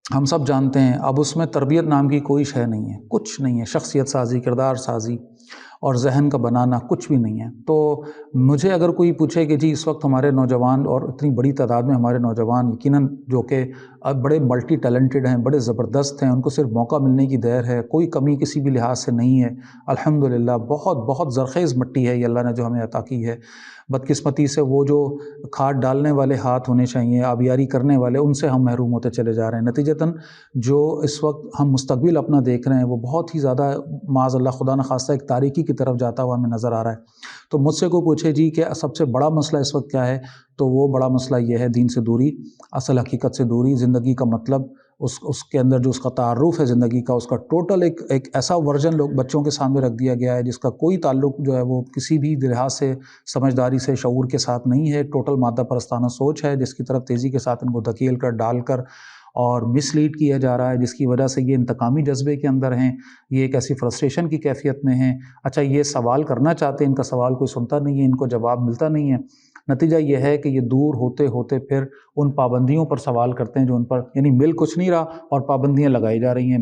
ہم سب جانتے ہیں، اب اس میں تربیت نام کی کوئی شے نہیں ہے، کچھ نہیں ہے. شخصیت سازی، کردار سازی اور ذہن کا بنانا کچھ بھی نہیں ہے. تو مجھے اگر کوئی پوچھے کہ جی اس وقت ہمارے نوجوان، اور اتنی بڑی تعداد میں ہمارے نوجوان یقیناً جو کہ اب بڑے ملٹی ٹیلنٹڈ ہیں، بڑے زبردست ہیں، ان کو صرف موقع ملنے کی دیر ہے، کوئی کمی کسی بھی لحاظ سے نہیں ہے الحمدللہ. بہت بہت زرخیز مٹی ہے یہ اللہ نے جو ہمیں عطا کی ہے. بدقسمتی سے وہ جو کھاد ڈالنے والے ہاتھ ہونے چاہیے، آبیاری کرنے والے، ان سے ہم محروم ہوتے چلے جا رہے ہیں. نتیجتاً جو اس وقت ہم مستقبل اپنا دیکھ رہے ہیں وہ بہت ہی زیادہ معاذ اللہ خدا نخواستہ ایک تاریکی کی طرف جاتا ہوا ہمیں نظر آ رہا ہے. تو مجھ سے کوئی پوچھے جی کہ سب سے بڑا مسئلہ اس وقت کیا ہے، تو وہ بڑا مسئلہ یہ ہے دین سے دوری، اصل حقیقت سے دوری. زندگی کا مطلب، اس کے اندر جو اس کا تعارف ہے زندگی کا، اس کا ٹوٹل ایک ایسا ورژن لوگ بچوں کے سامنے رکھ دیا گیا ہے جس کا کوئی تعلق جو ہے وہ کسی بھی لحاظ سے سمجھداری سے، شعور کے ساتھ نہیں ہے. ٹوٹل مادہ پرستانہ سوچ ہے جس کی طرف تیزی کے ساتھ ان کو دھکیل کر، ڈال کر اور مس لیڈ کیا جا رہا ہے، جس کی وجہ سے یہ انتقامی جذبے کے اندر ہیں، یہ ایک ایسی فرسٹریشن کی کیفیت میں ہیں. اچھا یہ سوال کرنا چاہتے ہیں، ان کا سوال کوئی سنتا نہیں ہے، ان کو جواب ملتا نہیں ہے. نتیجہ یہ ہے کہ یہ دور ہوتے ہوتے پھر ان پابندیوں پر سوال کرتے ہیں جو ان پر، یعنی مل کچھ نہیں رہا اور پابندیاں لگائی جا رہی ہیں.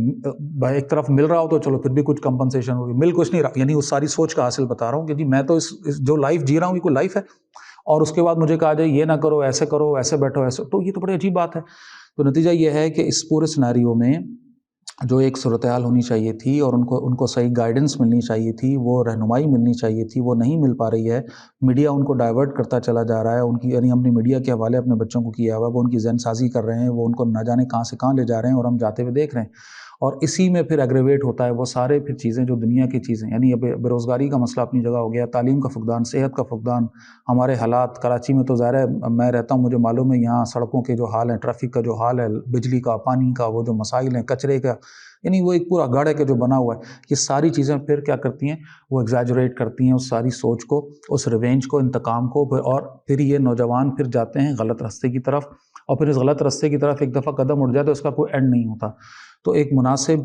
ایک طرف مل رہا ہو تو چلو پھر بھی کچھ کمپنسیشن ہوگی، مل کچھ نہیں رہا، یعنی اس ساری سوچ کا حاصل بتا رہا ہوں کہ جی میں تو اس جو لائف جی رہا ہوں یہ کوئی لائف ہے، اور اس کے بعد مجھے کہا جائے یہ نہ کرو، ایسے بیٹھو، ایسے، تو یہ تو بڑی عجیب بات ہے. تو نتیجہ یہ ہے کہ اس پورے سیناریو میں جو ایک صورتحال ہونی چاہیے تھی اور ان کو صحیح گائیڈنس ملنی چاہیے تھی، وہ رہنمائی ملنی چاہیے تھی، وہ نہیں مل پا رہی ہے. میڈیا ان کو ڈائیورٹ کرتا چلا جا رہا ہے، ان کی یعنی ہم نے میڈیا کے حوالے اپنے بچوں کو کیا ہوا، وہ ان کی ذہن سازی کر رہے ہیں، وہ ان کو نہ جانے کہاں سے کہاں لے جا رہے ہیں اور ہم جاتے ہوئے دیکھ رہے ہیں. اور اسی میں پھر ایگریویٹ ہوتا ہے وہ سارے پھر چیزیں جو دنیا کی چیزیں، یعنی بے روزگاری کا مسئلہ اپنی جگہ ہو گیا، تعلیم کا فقدان، صحت کا فقدان، ہمارے حالات کراچی میں تو ظاہر ہے میں رہتا ہوں، مجھے معلوم ہے یہاں سڑکوں کے جو حال ہیں، ٹریفک کا جو حال ہے، بجلی کا، پانی کا، وہ جو مسائل ہیں، کچرے کا، یعنی وہ ایک پورا گڑھ ہے کہ جو بنا ہوا ہے. یہ ساری چیزیں پھر کیا کرتی ہیں، وہ ایگزیجریٹ کرتی ہیں اس ساری سوچ کو، اس ریونج کو، انتقام کو، اور پھر یہ نوجوان پھر جاتے ہیں غلط راستے کی طرف. اور پھر اس غلط راستے کی طرف ایک دفعہ قدم اٹھ جائے تو اس کا کوئی اینڈ نہیں ہوتا. تو ایک مناسب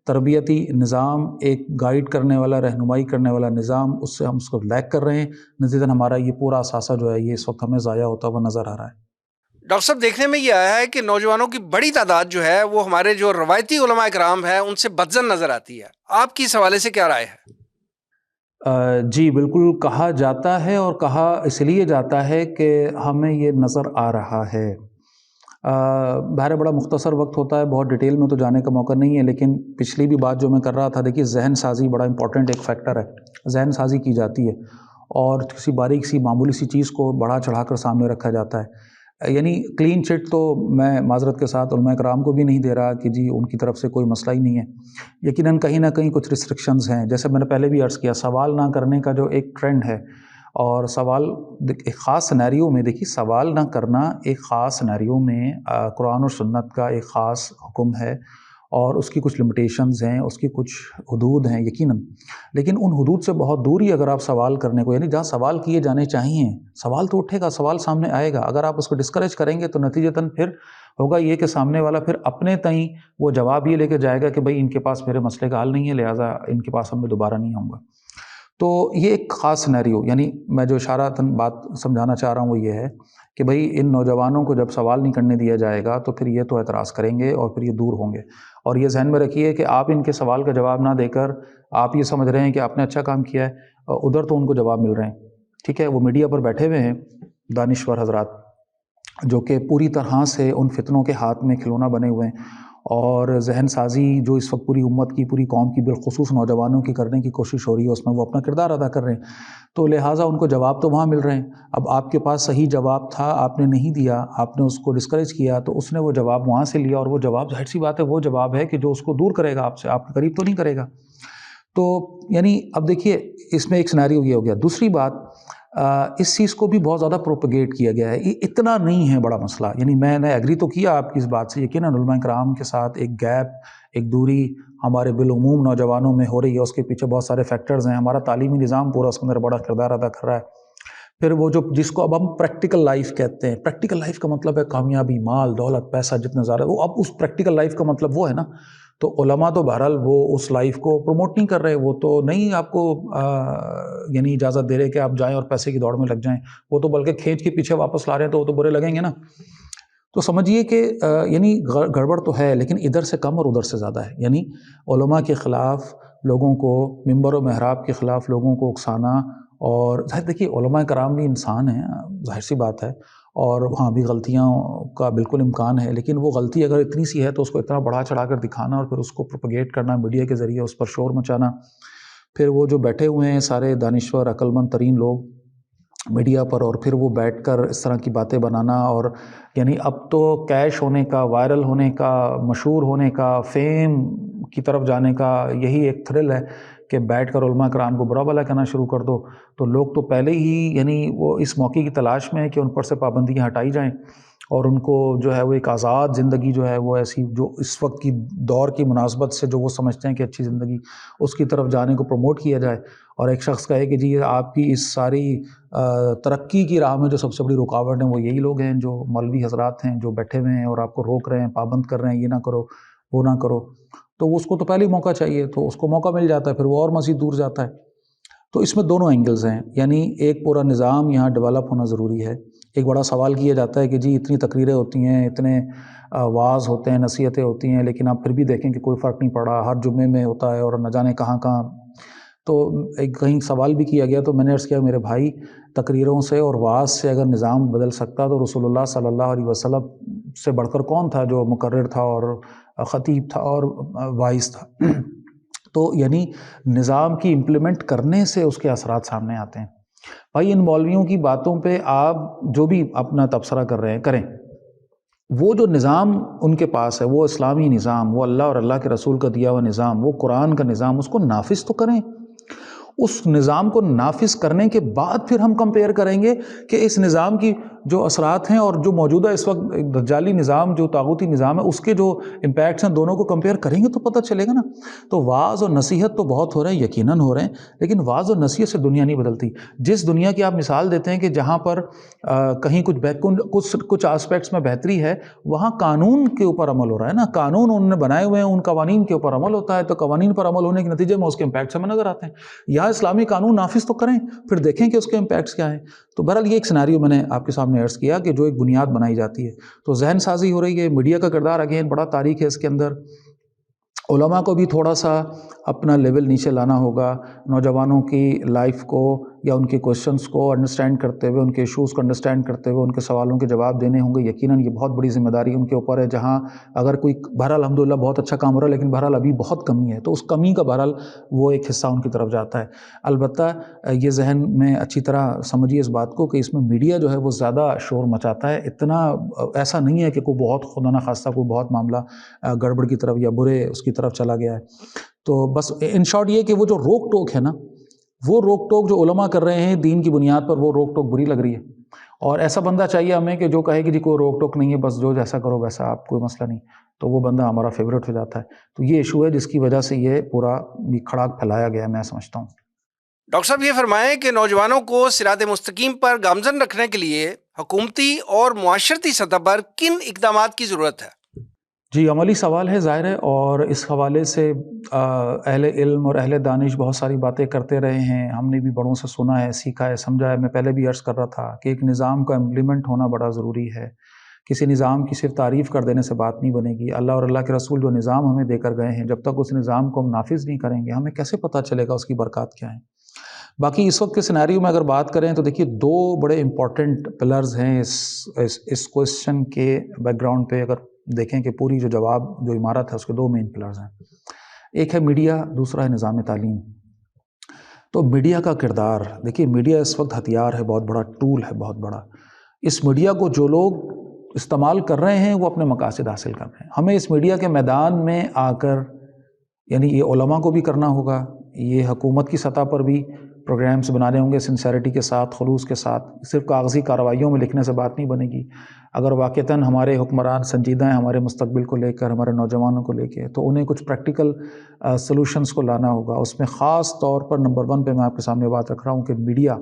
تربیتی نظام، ایک گائیڈ کرنے والا، رہنمائی کرنے والا نظام، اس سے ہم اس کو لیک کر رہے ہیں، نتیجتاً ہمارا یہ پورا اثاثہ جو ہے یہ اس وقت ہمیں ضائع ہوتا ہوا نظر آ رہا ہے۔ ڈاکٹر صاحب دیکھنے میں یہ آیا ہے کہ نوجوانوں کی بڑی تعداد جو ہے وہ ہمارے جو روایتی علماء کرام ہیں ان سے بدزن نظر آتی ہے، آپ کی اس حوالے سے کیا رائے ہے؟ جی بالکل، کہا جاتا ہے اور کہا اس لیے جاتا ہے کہ ہمیں یہ نظر آ رہا ہے۔ بہر بڑا مختصر وقت ہوتا ہے، بہت ڈیٹیل میں تو جانے کا موقع نہیں ہے، لیکن پچھلی بھی بات جو میں کر رہا تھا، دیکھیے ذہن سازی بڑا امپورٹنٹ ایک فیکٹر ہے۔ ذہن سازی کی جاتی ہے اور کسی باریک سی معمولی سی چیز کو بڑھا چڑھا کر سامنے رکھا جاتا ہے۔ یعنی کلین چٹ تو میں معذرت کے ساتھ علماء کرام کو بھی نہیں دے رہا کہ جی ان کی طرف سے کوئی مسئلہ ہی نہیں ہے، یقیناً کہیں نہ کہیں کچھ ریسٹرکشنز ہیں، جیسے میں نے پہلے بھی عرض کیا، سوال نہ کرنے کا جو ایک ٹرینڈ ہے، اور سوال ایک خاص سینیریو میں، دیکھیے سوال نہ کرنا ایک خاص سینیریو میں قرآن اور سنت کا ایک خاص حکم ہے، اور اس کی کچھ لمیٹیشنز ہیں، اس کی کچھ حدود ہیں یقیناً، لیکن ان حدود سے بہت دور ہی اگر آپ سوال کرنے کو، یعنی جہاں سوال کیے جانے چاہیے، سوال تو اٹھے گا، سوال سامنے آئے گا، اگر آپ اس کو ڈسکریج کریں گے تو نتیجتاً پھر ہوگا یہ کہ سامنے والا پھر اپنے تئیں وہ جواب یہ لے کے جائے گا کہ بھائی ان کے پاس میرے مسئلے کا حل نہیں ہے، لہٰذا ان کے پاس اب میں دوبارہ نہیں آؤں گا۔ تو یہ ایک خاص سینیریو، یعنی میں جو اشارتاً بات سمجھانا چاہ رہا ہوں وہ یہ ہے کہ بھئی ان نوجوانوں کو جب سوال نہیں کرنے دیا جائے گا تو پھر یہ تو اعتراض کریں گے اور پھر یہ دور ہوں گے، اور یہ ذہن میں رکھیے کہ آپ ان کے سوال کا جواب نہ دے کر آپ یہ سمجھ رہے ہیں کہ آپ نے اچھا کام کیا ہے، ادھر تو ان کو جواب مل رہے ہیں، ٹھیک ہے، وہ میڈیا پر بیٹھے ہوئے ہیں دانشور حضرات جو کہ پوری طرح سے ان فتنوں کے ہاتھ میں کھلونا بنے ہوئے ہیں، اور ذہن سازی جو اس وقت پوری امت کی، پوری قوم کی، بالخصوص نوجوانوں کی کرنے کی کوشش ہو رہی ہے، اس میں وہ اپنا کردار ادا کر رہے ہیں، تو لہٰذا ان کو جواب تو وہاں مل رہے ہیں۔ اب آپ کے پاس صحیح جواب تھا، آپ نے نہیں دیا، آپ نے اس کو ڈسکریج کیا، تو اس نے وہ جواب وہاں سے لیا، اور وہ جواب ظاہر سی بات ہے وہ جواب ہے کہ جو اس کو دور کرے گا آپ سے، آپ کے قریب تو نہیں کرے گا۔ تو یعنی اب دیکھیے اس میں ایک سینیریو یہ ہو گیا۔ دوسری بات، اس چیز کو بھی بہت زیادہ پروپیگیٹ کیا گیا ہے، یہ اتنا نہیں ہے بڑا مسئلہ، یعنی میں نے ایگری تو کیا آپ کی اس بات سے، یقیناً علماء کرام کے ساتھ ایک گیپ، ایک دوری ہمارے بالعموم نوجوانوں میں ہو رہی ہے، اس کے پیچھے بہت سارے فیکٹرز ہیں، ہمارا تعلیمی نظام پورا اس کے اندر بڑا کردار ادا کر رہا ہے۔ پھر وہ جو جس کو اب ہم پریکٹیکل لائف کہتے ہیں، پریکٹیکل لائف کا مطلب ہے کامیابی، مال، دولت، پیسہ جتنا زیادہ، وہ اب اس پریکٹیکل لائف کا مطلب وہ ہے نا، تو علماء تو بہرحال وہ اس لائف کو پروموٹ نہیں کر رہے، وہ تو نہیں آپ کو یعنی اجازت دے رہے کہ آپ جائیں اور پیسے کی دوڑ میں لگ جائیں، وہ تو بلکہ کھینچ کے پیچھے واپس لا رہے ہیں، تو وہ تو برے لگیں گے نا۔ تو سمجھیے کہ یعنی گڑبڑ تو ہے، لیکن ادھر سے کم اور ادھر سے زیادہ ہے، یعنی علماء کے خلاف لوگوں کو، منبر و محراب کے خلاف لوگوں کو اکسانا، اور ظاہر دیکھیے علماء کرام بھی انسان ہیں، ظاہر سی بات ہے، اور وہاں بھی غلطیاں کا بالکل امکان ہے، لیکن وہ غلطی اگر اتنی سی ہے تو اس کو اتنا بڑھا چڑھا کر دکھانا اور پھر اس کو پروپیگیٹ کرنا میڈیا کے ذریعے، اس پر شور مچانا، پھر وہ جو بیٹھے ہوئے ہیں سارے دانشور عقل مند ترین لوگ میڈیا پر، اور پھر وہ بیٹھ کر اس طرح کی باتیں بنانا، اور یعنی اب تو کیش ہونے کا، وائرل ہونے کا، مشہور ہونے کا، فیم کی طرف جانے کا یہی ایک تھرل ہے کہ بیٹھ کر علماء کرام کو برا بھلا کہنا شروع کر دو، تو لوگ تو پہلے ہی یعنی وہ اس موقع کی تلاش میں ہے کہ ان پر سے پابندیاں ہٹائی جائیں، اور ان کو جو ہے وہ ایک آزاد زندگی جو ہے وہ ایسی جو اس وقت کی دور کی مناسبت سے جو وہ سمجھتے ہیں کہ اچھی زندگی، اس کی طرف جانے کو پروموٹ کیا جائے، اور ایک شخص کہے کہ جی آپ کی اس ساری ترقی کی راہ میں جو سب سے بڑی رکاوٹ ہیں وہ یہی لوگ ہیں جو مولوی حضرات ہیں جو بیٹھے ہوئے ہیں اور آپ کو روک رہے ہیں، پابند کر رہے ہیں، یہ نہ کرو وہ نہ کرو، تو اس کو تو پہلے ہی موقع چاہیے، تو اس کو موقع مل جاتا ہے، پھر وہ اور مزید دور جاتا ہے۔ تو اس میں دونوں اینگلز ہیں، یعنی ایک پورا نظام یہاں ڈیولپ ہونا ضروری ہے۔ ایک بڑا سوال کیا جاتا ہے کہ جی اتنی تقریریں ہوتی ہیں، اتنے وعظ ہوتے ہیں، نصیحتیں ہوتی ہیں، لیکن آپ پھر بھی دیکھیں کہ کوئی فرق نہیں پڑا، ہر جمعے میں ہوتا ہے اور نہ جانے کہاں کہاں۔ تو ایک کہیں سوال بھی کیا گیا تو میں نے عرض کیا میرے بھائی، تقریروں سے اور وعظ سے اگر نظام بدل سکتا تو رسول اللہ صلی اللہ علیہ وسلم سے بڑھ کر کون تھا جو مقرر تھا اور خطیب تھا اور واعظ تھا؟ تو یعنی نظام کی امپلیمنٹ کرنے سے اس کے اثرات سامنے آتے ہیں۔ بھائی ان مولویوں کی باتوں پہ آپ جو بھی اپنا تبصرہ کر رہے ہیں کریں، وہ جو نظام ان کے پاس ہے وہ اسلامی نظام، وہ اللہ اور اللہ کے رسول کا دیا ہوا نظام، وہ قرآن کا نظام، اس کو نافذ تو کریں، اس نظام کو نافذ کرنے کے بعد پھر ہم کمپیئر کریں گے کہ اس نظام کی جو اثرات ہیں اور جو موجودہ اس وقت دجالی نظام جو طاغوتی نظام ہے اس کے جو امپیکٹس ہیں دونوں کو کمپیئر کریں گے تو پتہ چلے گا نا. تو وعظ اور نصیحت تو بہت ہو رہے ہیں، یقیناً ہو رہے ہیں، لیکن وعظ اور نصیحت سے دنیا نہیں بدلتی. جس دنیا کی آپ مثال دیتے ہیں کہ جہاں پر کہیں کچھ آسپیکٹس میں بہتری ہے، وہاں قانون کے اوپر عمل ہو رہا ہے نا. قانون انہوں نے بنائے ہوئے ہیں، ان قوانین کے اوپر عمل ہوتا ہے، تو قوانین پر عمل ہونے کے نتیجے میں اس کے امپیکٹس ہمیں نظر آتے ہیں. یہاں اسلامی قانون نافذ تو کریں، پھر دیکھیں کہ اس کے امپیکٹس کیا ہیں. تو بہرحال یہ ایک سیناریو میں نے آپ کے سامنے عرض کیا کہ جو ایک بنیاد بنائی جاتی ہے. تو ذہن سازی ہو رہی ہے، میڈیا کا کردار اگین بڑا تاریخ ہے اس کے اندر. علماء کو بھی تھوڑا سا اپنا لیول نیچے لانا ہوگا، نوجوانوں کی لائف کو یا ان کے کوشچنس کو انڈرسٹینڈ کرتے ہوئے، ان کے ایشوز کو انڈرسٹینڈ کرتے ہوئے ان کے سوالوں کے جواب دینے ہوں گے. یقیناً یہ بہت بڑی ذمہ داری ان کے اوپر ہے. جہاں اگر کوئی بہرحال الحمدللہ بہت اچھا کام ہو رہا ہے، لیکن بہرحال ابھی بہت کمی ہے، تو اس کمی کا بہرحال وہ ایک حصہ ان کی طرف جاتا ہے. البتہ یہ ذہن میں اچھی طرح سمجھیے اس بات کو کہ اس میں میڈیا جو ہے وہ زیادہ شور مچاتا ہے. اتنا ایسا نہیں ہے کہ کوئی بہت خدا نخواستہ کوئی بہت معاملہ گڑبڑ کی طرف یا برے اس کی طرف چلا گیا ہے. تو بس ان شارٹ یہ کہ وہ جو روک ٹوک ہے نا، وہ روک ٹوک جو علماء کر رہے ہیں دین کی بنیاد پر، وہ روک ٹوک بری لگ رہی ہے. اور ایسا بندہ چاہیے ہمیں کہ جو کہے کہ جی کوئی روک ٹوک نہیں ہے، بس جو جیسا کرو ویسا، آپ کوئی مسئلہ نہیں، تو وہ بندہ ہمارا فیوریٹ ہو جاتا ہے. تو یہ ایشو ہے جس کی وجہ سے یہ پورا کھڑاک پھیلایا گیا ہے، میں سمجھتا ہوں. ڈاکٹر صاحب یہ فرمائیں کہ نوجوانوں کو صراط مستقیم پر گامزن رکھنے کے لیے حکومتی اور معاشرتی سطح پر کن اقدامات کی ضرورت ہے؟ جی عملی سوال ہے ظاہر ہے، اور اس حوالے سے اہل علم اور اہل دانش بہت ساری باتیں کرتے رہے ہیں. ہم نے بھی بڑوں سے سنا ہے، سیکھا ہے، سمجھا ہے. میں پہلے بھی عرض کر رہا تھا کہ ایک نظام کا امپلیمنٹ ہونا بڑا ضروری ہے. کسی نظام کی صرف تعریف کر دینے سے بات نہیں بنے گی. اللہ اور اللہ کے رسول جو نظام ہمیں دے کر گئے ہیں، جب تک اس نظام کو ہم نافذ نہیں کریں گے ہمیں کیسے پتہ چلے گا اس کی برکات کیا ہیں. باقی اس وقت کے سیناریو میں اگر بات کریں تو دیکھیے دو بڑے امپورٹنٹ پلرز ہیں اس کویسچن کے بیک گراؤنڈ پہ. اگر دیکھیں کہ پوری جو جواب جو عمارت ہے اس کے دو مین پلرز ہیں. ایک ہے میڈیا، دوسرا ہے نظام تعلیم. تو میڈیا کا کردار دیکھیے، میڈیا اس وقت ہتھیار ہے، بہت بڑا ٹول ہے، بہت بڑا. اس میڈیا کو جو لوگ استعمال کر رہے ہیں وہ اپنے مقاصد حاصل کر رہے ہیں. ہمیں اس میڈیا کے میدان میں آ کر، یعنی یہ علماء کو بھی کرنا ہوگا، یہ حکومت کی سطح پر بھی پروگرامز بنانے ہوں گے سنسیریٹی کے ساتھ، خلوص کے ساتھ. صرف کاغذی کارروائیوں میں لکھنے سے بات نہیں بنے گی. اگر واقعتاً ہمارے حکمران سنجیدہ ہیں ہمارے مستقبل کو لے کر، ہمارے نوجوانوں کو لے کے، تو انہیں کچھ پریکٹیکل سلوشنز کو لانا ہوگا. اس میں خاص طور پر نمبر 1 پہ میں آپ کے سامنے بات رکھ رہا ہوں کہ میڈیا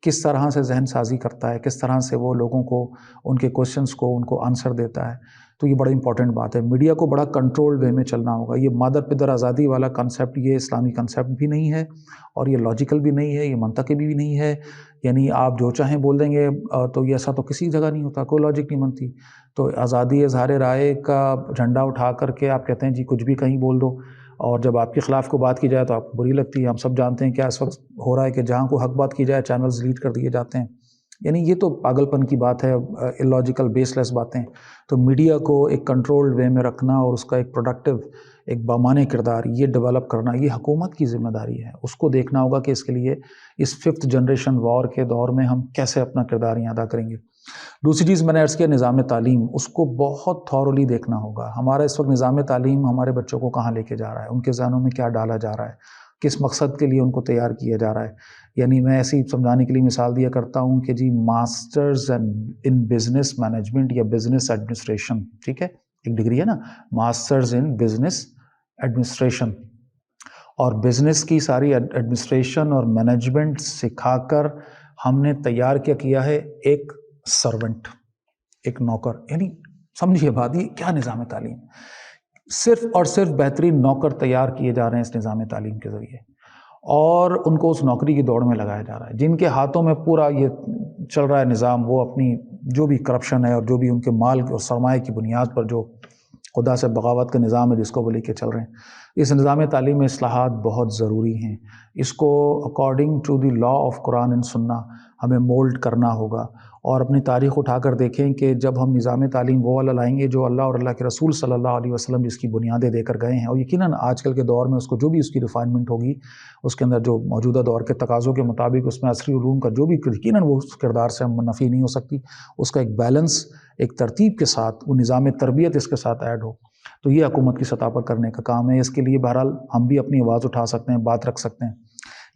کس طرح سے ذہن سازی کرتا ہے، کس طرح سے وہ لوگوں کو ان کے کوشچنس کو ان کو آنسر دیتا ہے. تو یہ بڑا امپورٹنٹ بات ہے. میڈیا کو بڑا کنٹرول وے میں چلنا ہوگا. یہ مادر پدر آزادی والا کنسیپٹ یہ اسلامی کنسیپٹ بھی نہیں ہے، اور یہ لاجیکل بھی نہیں ہے، یہ منطقی بھی نہیں ہے. یعنی آپ جو چاہیں بول دیں گے تو یہ ایسا تو کسی جگہ نہیں ہوتا، کوئی لاجک نہیں بنتی. تو آزادی اظہار رائے کا جھنڈا اٹھا کر کے آپ کہتے ہیں جی کچھ بھی کہیں بول دو، اور جب آپ کے خلاف کو بات کی جائے تو آپ کو بری لگتی ہے. ہم سب جانتے ہیں کیا اس وقت ہو رہا ہے کہ جہاں کو حق بات کی جائے چینلز ڈیلیٹ کر دیے جاتے ہیں. یعنی یہ تو پاگل پن کی بات ہے، اللاجیکل بیس لیس باتیں. تو میڈیا کو ایک کنٹرولڈ وے میں رکھنا اور اس کا ایک پروڈکٹیو، ایک بامعنی کردار یہ ڈیولپ کرنا، یہ حکومت کی ذمہ داری ہے. اس کو دیکھنا ہوگا کہ اس کے لیے اس 5th جنریشن وار کے دور میں ہم کیسے اپنا کردار یہاں ادا کریں گے. دوسری چیز میں نے عرض کیا نظام تعلیم، اس کو بہت تھورولی دیکھنا ہوگا. ہمارا اس وقت نظام تعلیم ہمارے بچوں کو کہاں لے کے جا رہا ہے، ان کے ذہنوں میں کیا ڈالا جا رہا ہے، کس مقصد کے لیے ان کو تیار کیا جا رہا ہے. یعنی میں ایسی سمجھانے کے لیے مثال دیا کرتا ہوں کہ جی ماسٹرز ان بزنس مینجمنٹ یا بزنس ایڈمنسٹریشن، ٹھیک ہے، ایک ڈگری ہے نا، ماسٹرز ان بزنس ایڈمنسٹریشن، اور بزنس کی ساری ایڈمنسٹریشن اور مینجمنٹ سکھا کر ہم نے تیار کیا ہے ایک سرونٹ، ایک نوکر. یعنی سمجھیے بات، یہ کیا نظام تعلیم، صرف اور صرف بہترین نوکر تیار کیے جا رہے ہیں اس نظام تعلیم کے ذریعے، اور ان کو اس نوکری کی دوڑ میں لگایا جا رہا ہے. جن کے ہاتھوں میں پورا یہ چل رہا ہے نظام، وہ اپنی جو بھی کرپشن ہے اور جو بھی ان کے مال اور سرمایہ کی بنیاد پر جو خدا سے بغاوت کا نظام ہے جس کو وہ لے کے چل رہے ہیں. اس نظام تعلیم میں اصلاحات بہت ضروری ہیں. اس کو according to the law of Quran and Sunnah ہمیں مولڈ کرنا ہوگا. اور اپنی تاریخ اٹھا کر دیکھیں کہ جب ہم نظام تعلیم وہ والا لائیں گے جو اللہ اور اللہ کے رسول صلی اللہ علیہ وسلم جس کی بنیادیں دے کر گئے ہیں، اور یقیناً آج کل کے دور میں اس کو جو بھی اس کی ریفائنمنٹ ہوگی، اس کے اندر جو موجودہ دور کے تقاضوں کے مطابق اس میں عصری علوم کا جو بھی یقیناً وہ اس کردار سے منفی نہیں ہو سکتی، اس کا ایک بیلنس، ایک ترتیب کے ساتھ وہ نظام تربیت اس کے ساتھ ایڈ ہو. تو یہ حکومت کی سطح پر کرنے کا کام ہے. اس کے لیے بہرحال ہم بھی اپنی آواز اٹھا سکتے ہیں، بات رکھ سکتے ہیں.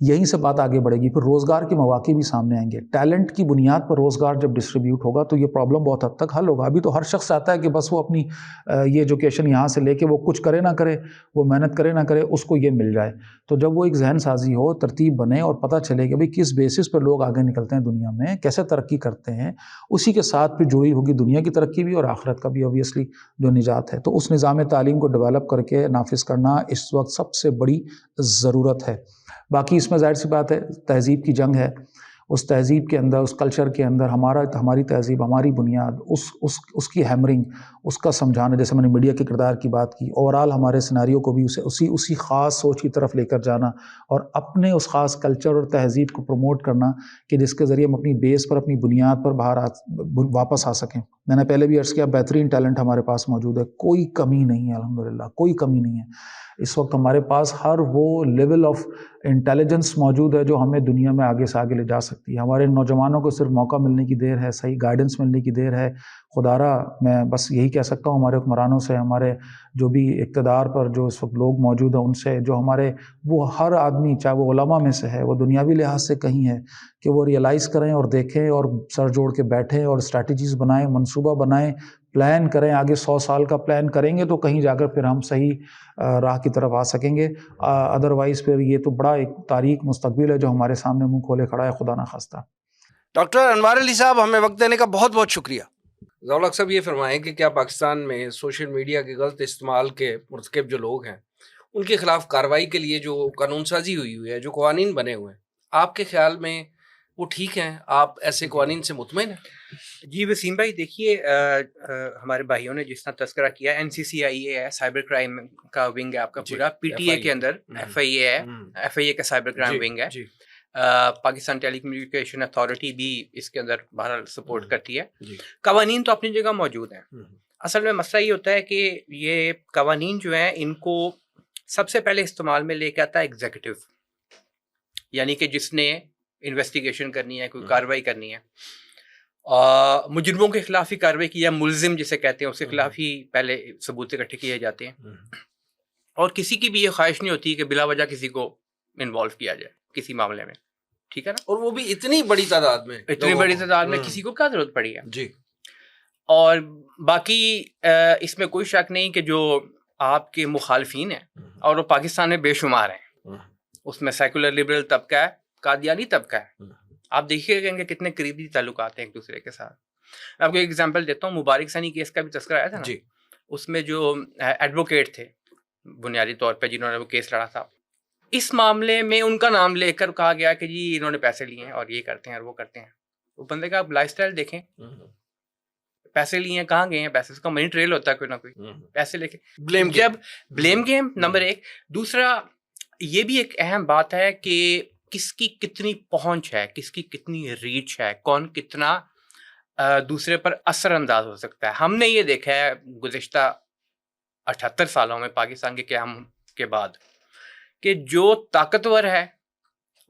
یہیں سے بات آگے بڑھے گی. پھر روزگار کے مواقع بھی سامنے آئیں گے. ٹیلنٹ کی بنیاد پر روزگار جب ڈسٹریبیوٹ ہوگا تو یہ پرابلم بہت حد تک حل ہوگا. ابھی تو ہر شخص چاہتا ہے کہ بس وہ اپنی یہ ایجوکیشن یہاں سے لے کے وہ کچھ کرے نہ کرے, وہ محنت کرے نہ کرے, اس کو یہ مل جائے. تو جب وہ ایک ذہن سازی ہو, ترتیب بنے اور پتہ چلے کہ بھئی کس بیسس پر لوگ آگے نکلتے ہیں دنیا میں, کیسے ترقی کرتے ہیں, اسی کے ساتھ پھر جڑی ہوگی دنیا کی ترقی بھی اور آخرت کا بھی اوبویسلی جو نجات ہے. تو اس نظام تعلیم کو ڈیولپ کر کے نافذ کرنا اس وقت سب سے بڑی ضرورت ہے. باقی اس میں ظاہر سی بات ہے تہذیب کی جنگ ہے. اس تہذیب کے اندر, اس کلچر کے اندر ہماری تہذیب, ہماری بنیاد, اس کی ہیمرنگ, اس کا سمجھانا, جیسے میں نے میڈیا کے کردار کی بات کی, اوورال ہمارے سیناریو کو بھی اسی خاص سوچ کی طرف لے کر جانا اور اپنے اس خاص کلچر اور تہذیب کو پروموٹ کرنا کہ جس کے ذریعے ہم اپنی بیس پر, اپنی بنیاد پر واپس آ سکیں. میں نے پہلے بھی عرض کیا بہترین ٹیلنٹ ہمارے پاس موجود ہے, کوئی کمی نہیں ہے الحمدللہ, کوئی کمی نہیں ہے. اس وقت ہمارے پاس ہر وہ لیول آف انٹیلیجنس موجود ہے جو ہمیں دنیا میں آگے سے آگے لے جا سکتی ہے. ہمارے نوجوانوں کو صرف موقع ملنے کی دیر ہے, صحیح گائیڈنس ملنے کی دیر ہے. خدارا میں بس یہی کہہ سکتا ہوں ہمارے حکمرانوں سے, ہمارے جو بھی اقتدار پر جو اس وقت لوگ موجود ہیں ان سے, جو ہمارے وہ ہر آدمی چاہے وہ علماء میں سے ہے, وہ دنیاوی لحاظ سے کہیں ہے, کہ وہ ریئلائز کریں اور دیکھیں اور سر جوڑ کے بیٹھیں اور اسٹریٹجیز بنائیں, منصوبہ بنائیں, پلان کریں. آگے 100 سال کا پلان کریں گے تو کہیں جا کر پھر ہم صحیح راہ کی طرف آ سکیں گے. ادروائز پھر یہ تو بڑا ایک تاریک مستقبل ہے جو ہمارے سامنے منہ کھولے کھڑا ہے, خدا نہ خواستہ. ڈاکٹر انوار علی صاحب, ہمیں وقت دینے کا بہت بہت شکریہ. ضیاء صاحب یہ فرمائیں کہ کیا پاکستان میں سوشل میڈیا کے غلط استعمال کے مرتکب جو لوگ ہیں ان کے خلاف کارروائی کے لیے جو قانون سازی ہوئی ہے, جو قوانین بنے ہوئے ہیں, آپ کے خیال میں وہ ٹھیک ہیں؟ آپ ایسے قوانین سے مطمئن ہیں؟ جی وسیم بھائی, دیکھیے ہمارے بھائیوں نے جس طرح تذکرہ کیا, NCCIA ہے, سائبر کرائم کا ونگ ہے آپ کا پورا, PTA کے اندر FIA ہے, FIA کا سائبر کرائم ونگ ہے, پاکستان ٹیلی کمیونیکیشن اتھارٹی بھی اس کے اندر بہرحال سپورٹ کرتی ہے. قوانین تو اپنی جگہ موجود ہیں. اصل میں مسئلہ یہ ہوتا ہے کہ یہ قوانین جو ہیں ان کو سب سے پہلے استعمال میں لے کے آتا ہے ایگزیکٹو, یعنی کہ جس نے انویسٹیگیشن کرنی ہے, کوئی کارروائی کرنی ہے, مجرموں کے خلاف ہی کارروائی کی, یا ملزم جسے کہتے ہیں اس کے خلاف ہی پہلے ثبوت اکٹھے کیے جاتے ہیں. اور کسی کی بھی یہ خواہش نہیں ہوتی کہ بلا وجہ کسی کو انوالو کیا جائے کسی معاملے میں, ٹھیک ہے نا, اور وہ بھی اتنی بڑی تعداد میں, اتنی بڑی تعداد میں کسی کو کیا ضرورت پڑی ہے. جی. اور باقی اس میں کوئی شک نہیں کہ جو آپ کے مخالفین ہیں, اور وہ پاکستان میں بے شمار ہیں, اس میں سیکولر لبرل طبقہ ہے, قادیانی طبقہ ہے, آپ دیکھیے گا کہ کتنے قریبی تعلقات ہیں ایک دوسرے کے ساتھ. میں آپ کو ایک ایگزامپل دیتا ہوں, مبارک ثانی کیس کا بھی تذکرہ آیا تھا نا, اس میں جو ایڈوکیٹ تھے بنیادی طور پہ جنہوں نے وہ کیس لڑا تھا, اس معاملے میں ان کا نام لے کر کہا گیا کہ جی انہوں نے پیسے لیے ہیں اور یہ کرتے ہیں اور وہ کرتے ہیں. وہ بندے کا آپ لائف اسٹائل دیکھیں, پیسے لیے ہیں, کہاں گئے ہیں پیسے, اس کا منی ٹریل ہوتا ہے کوئی نہ کوئی, پیسے لے کے بلیم گیم نمبر 1. دوسرا یہ بھی ایک اہم بات ہے کہ کس کی کتنی پہنچ ہے, کس کی کتنی ریچ ہے, کون کتنا دوسرے پر اثر انداز ہو سکتا ہے. ہم نے یہ دیکھا ہے گزشتہ 78 سالوں میں پاکستان کے قیام کے بعد کہ جو طاقتور ہے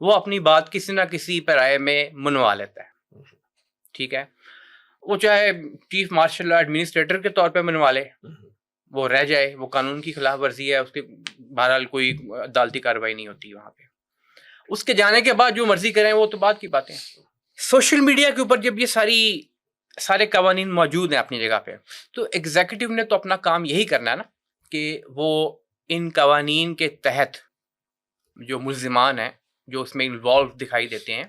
وہ اپنی بات کسی نہ کسی پیرائے میں منوا لیتا ہے, ٹھیک ہے, وہ چاہے چیف مارشل ایڈمنسٹریٹر کے طور پہ منوا لے, وہ رہ جائے, وہ قانون کی خلاف ورزی ہے, اس کے بہرحال کوئی عدالتی کارروائی نہیں ہوتی وہاں پہ, اس کے جانے کے بعد جو مرضی کریں وہ تو بات کی باتیں. سوشل میڈیا کے اوپر جب یہ سارے قوانین موجود ہیں اپنی جگہ پہ, تو ایگزیکٹو نے تو اپنا کام یہی کرنا ہے نا کہ وہ ان قوانین کے تحت جو ملزمان ہیں, جو اس میں انوالو دکھائی دیتے ہیں,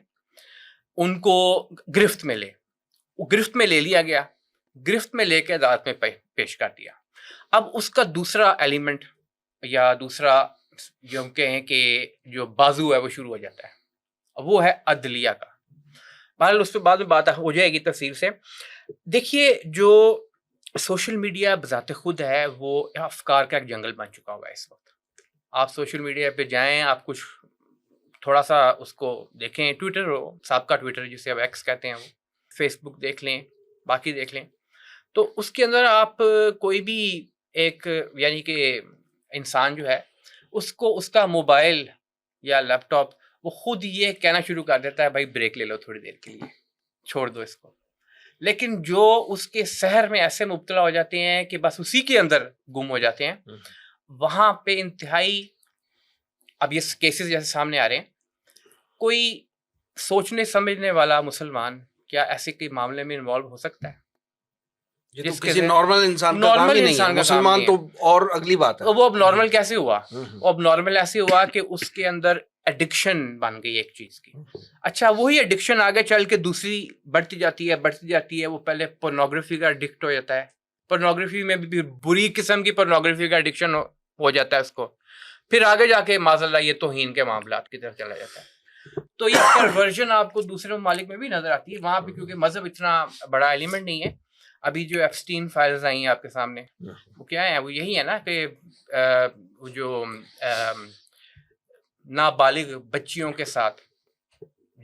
ان کو گرفت میں لے. وہ گرفت میں لے لیا گیا, گرفت میں لے کے عدالت میں پیش کر دیا. اب اس کا دوسرا ایلیمنٹ یا دوسرا جو کہیں کہ جو بازو ہے وہ شروع ہو جاتا ہے, وہ ہے عدلیہ کا. بہرحال اس پہ بعد میں بات ہو جائے گی تفصیل سے. دیکھیے جو سوشل میڈیا بذات خود ہے وہ افکار کا ایک جنگل بن چکا ہوا ہے اس وقت. آپ سوشل میڈیا پہ جائیں, آپ کچھ تھوڑا سا اس کو دیکھیں, ٹویٹر ہو, سابقہ ٹویٹر جسے اب ایکس کہتے ہیں, وہ فیس بک دیکھ لیں, باقی دیکھ لیں, تو اس کے اندر آپ کوئی بھی ایک یعنی کہ انسان جو ہے اس کو اس کا موبائل یا لیپ ٹاپ وہ خود یہ کہنا شروع کر دیتا ہے بھائی بریک لے لو تھوڑی دیر کے لیے, چھوڑ دو اس کو. لیکن جو اس کے سحر میں ایسے مبتلا ہو جاتے ہیں کہ بس اسی کے اندر گم ہو جاتے ہیں, وہاں پہ انتہائی اب یہ کیسز جیسے سامنے آ رہے ہیں کوئی سوچنے سمجھنے والا مسلمان کیا ایسے کے معاملے میں انوالو ہو سکتا ہے؟ یہ تو جس کے کسی ذہن- نارمل انسان کا کام نارمل ہی نہیں انسان ہے. کا کام مسلمان نہیں تو اور اگلی بات ہے. وہ اب نارمل کیسے ہوا؟ ہوں. وہ اب نارمل ایسے ہوا کہ اس کے اندر ایڈکشن بن گئی ایک چیز کی. اچھا وہی ایڈکشن آگے چل کے دوسری بڑھتی جاتی ہے. وہ پہلے پورنوگرافی کا ایڈکٹ ہو جاتا ہے. پورنوگرافی میں بھی بری قسم کی پورنوگرافی کا ایڈکشن ہو جاتا ہے اس کو. پھر آگے جا کے معاذ اللہ یہ توہین کے معاملات کی طرف چلا جاتا ہے. تو یہ پرورژن آپ کو دوسرے ممالک میں بھی نظر آتی ہے. وہاں پہ کیونکہ مذہب اتنا بڑا ایلیمنٹ نہیں ہے. ابھی جو ایپسٹین فائلز آئی ہیں آپ کے سامنے وہ کیا ہیں؟ وہ یہی ہے نا کہ وہ جو نابالغ بچیوں کے ساتھ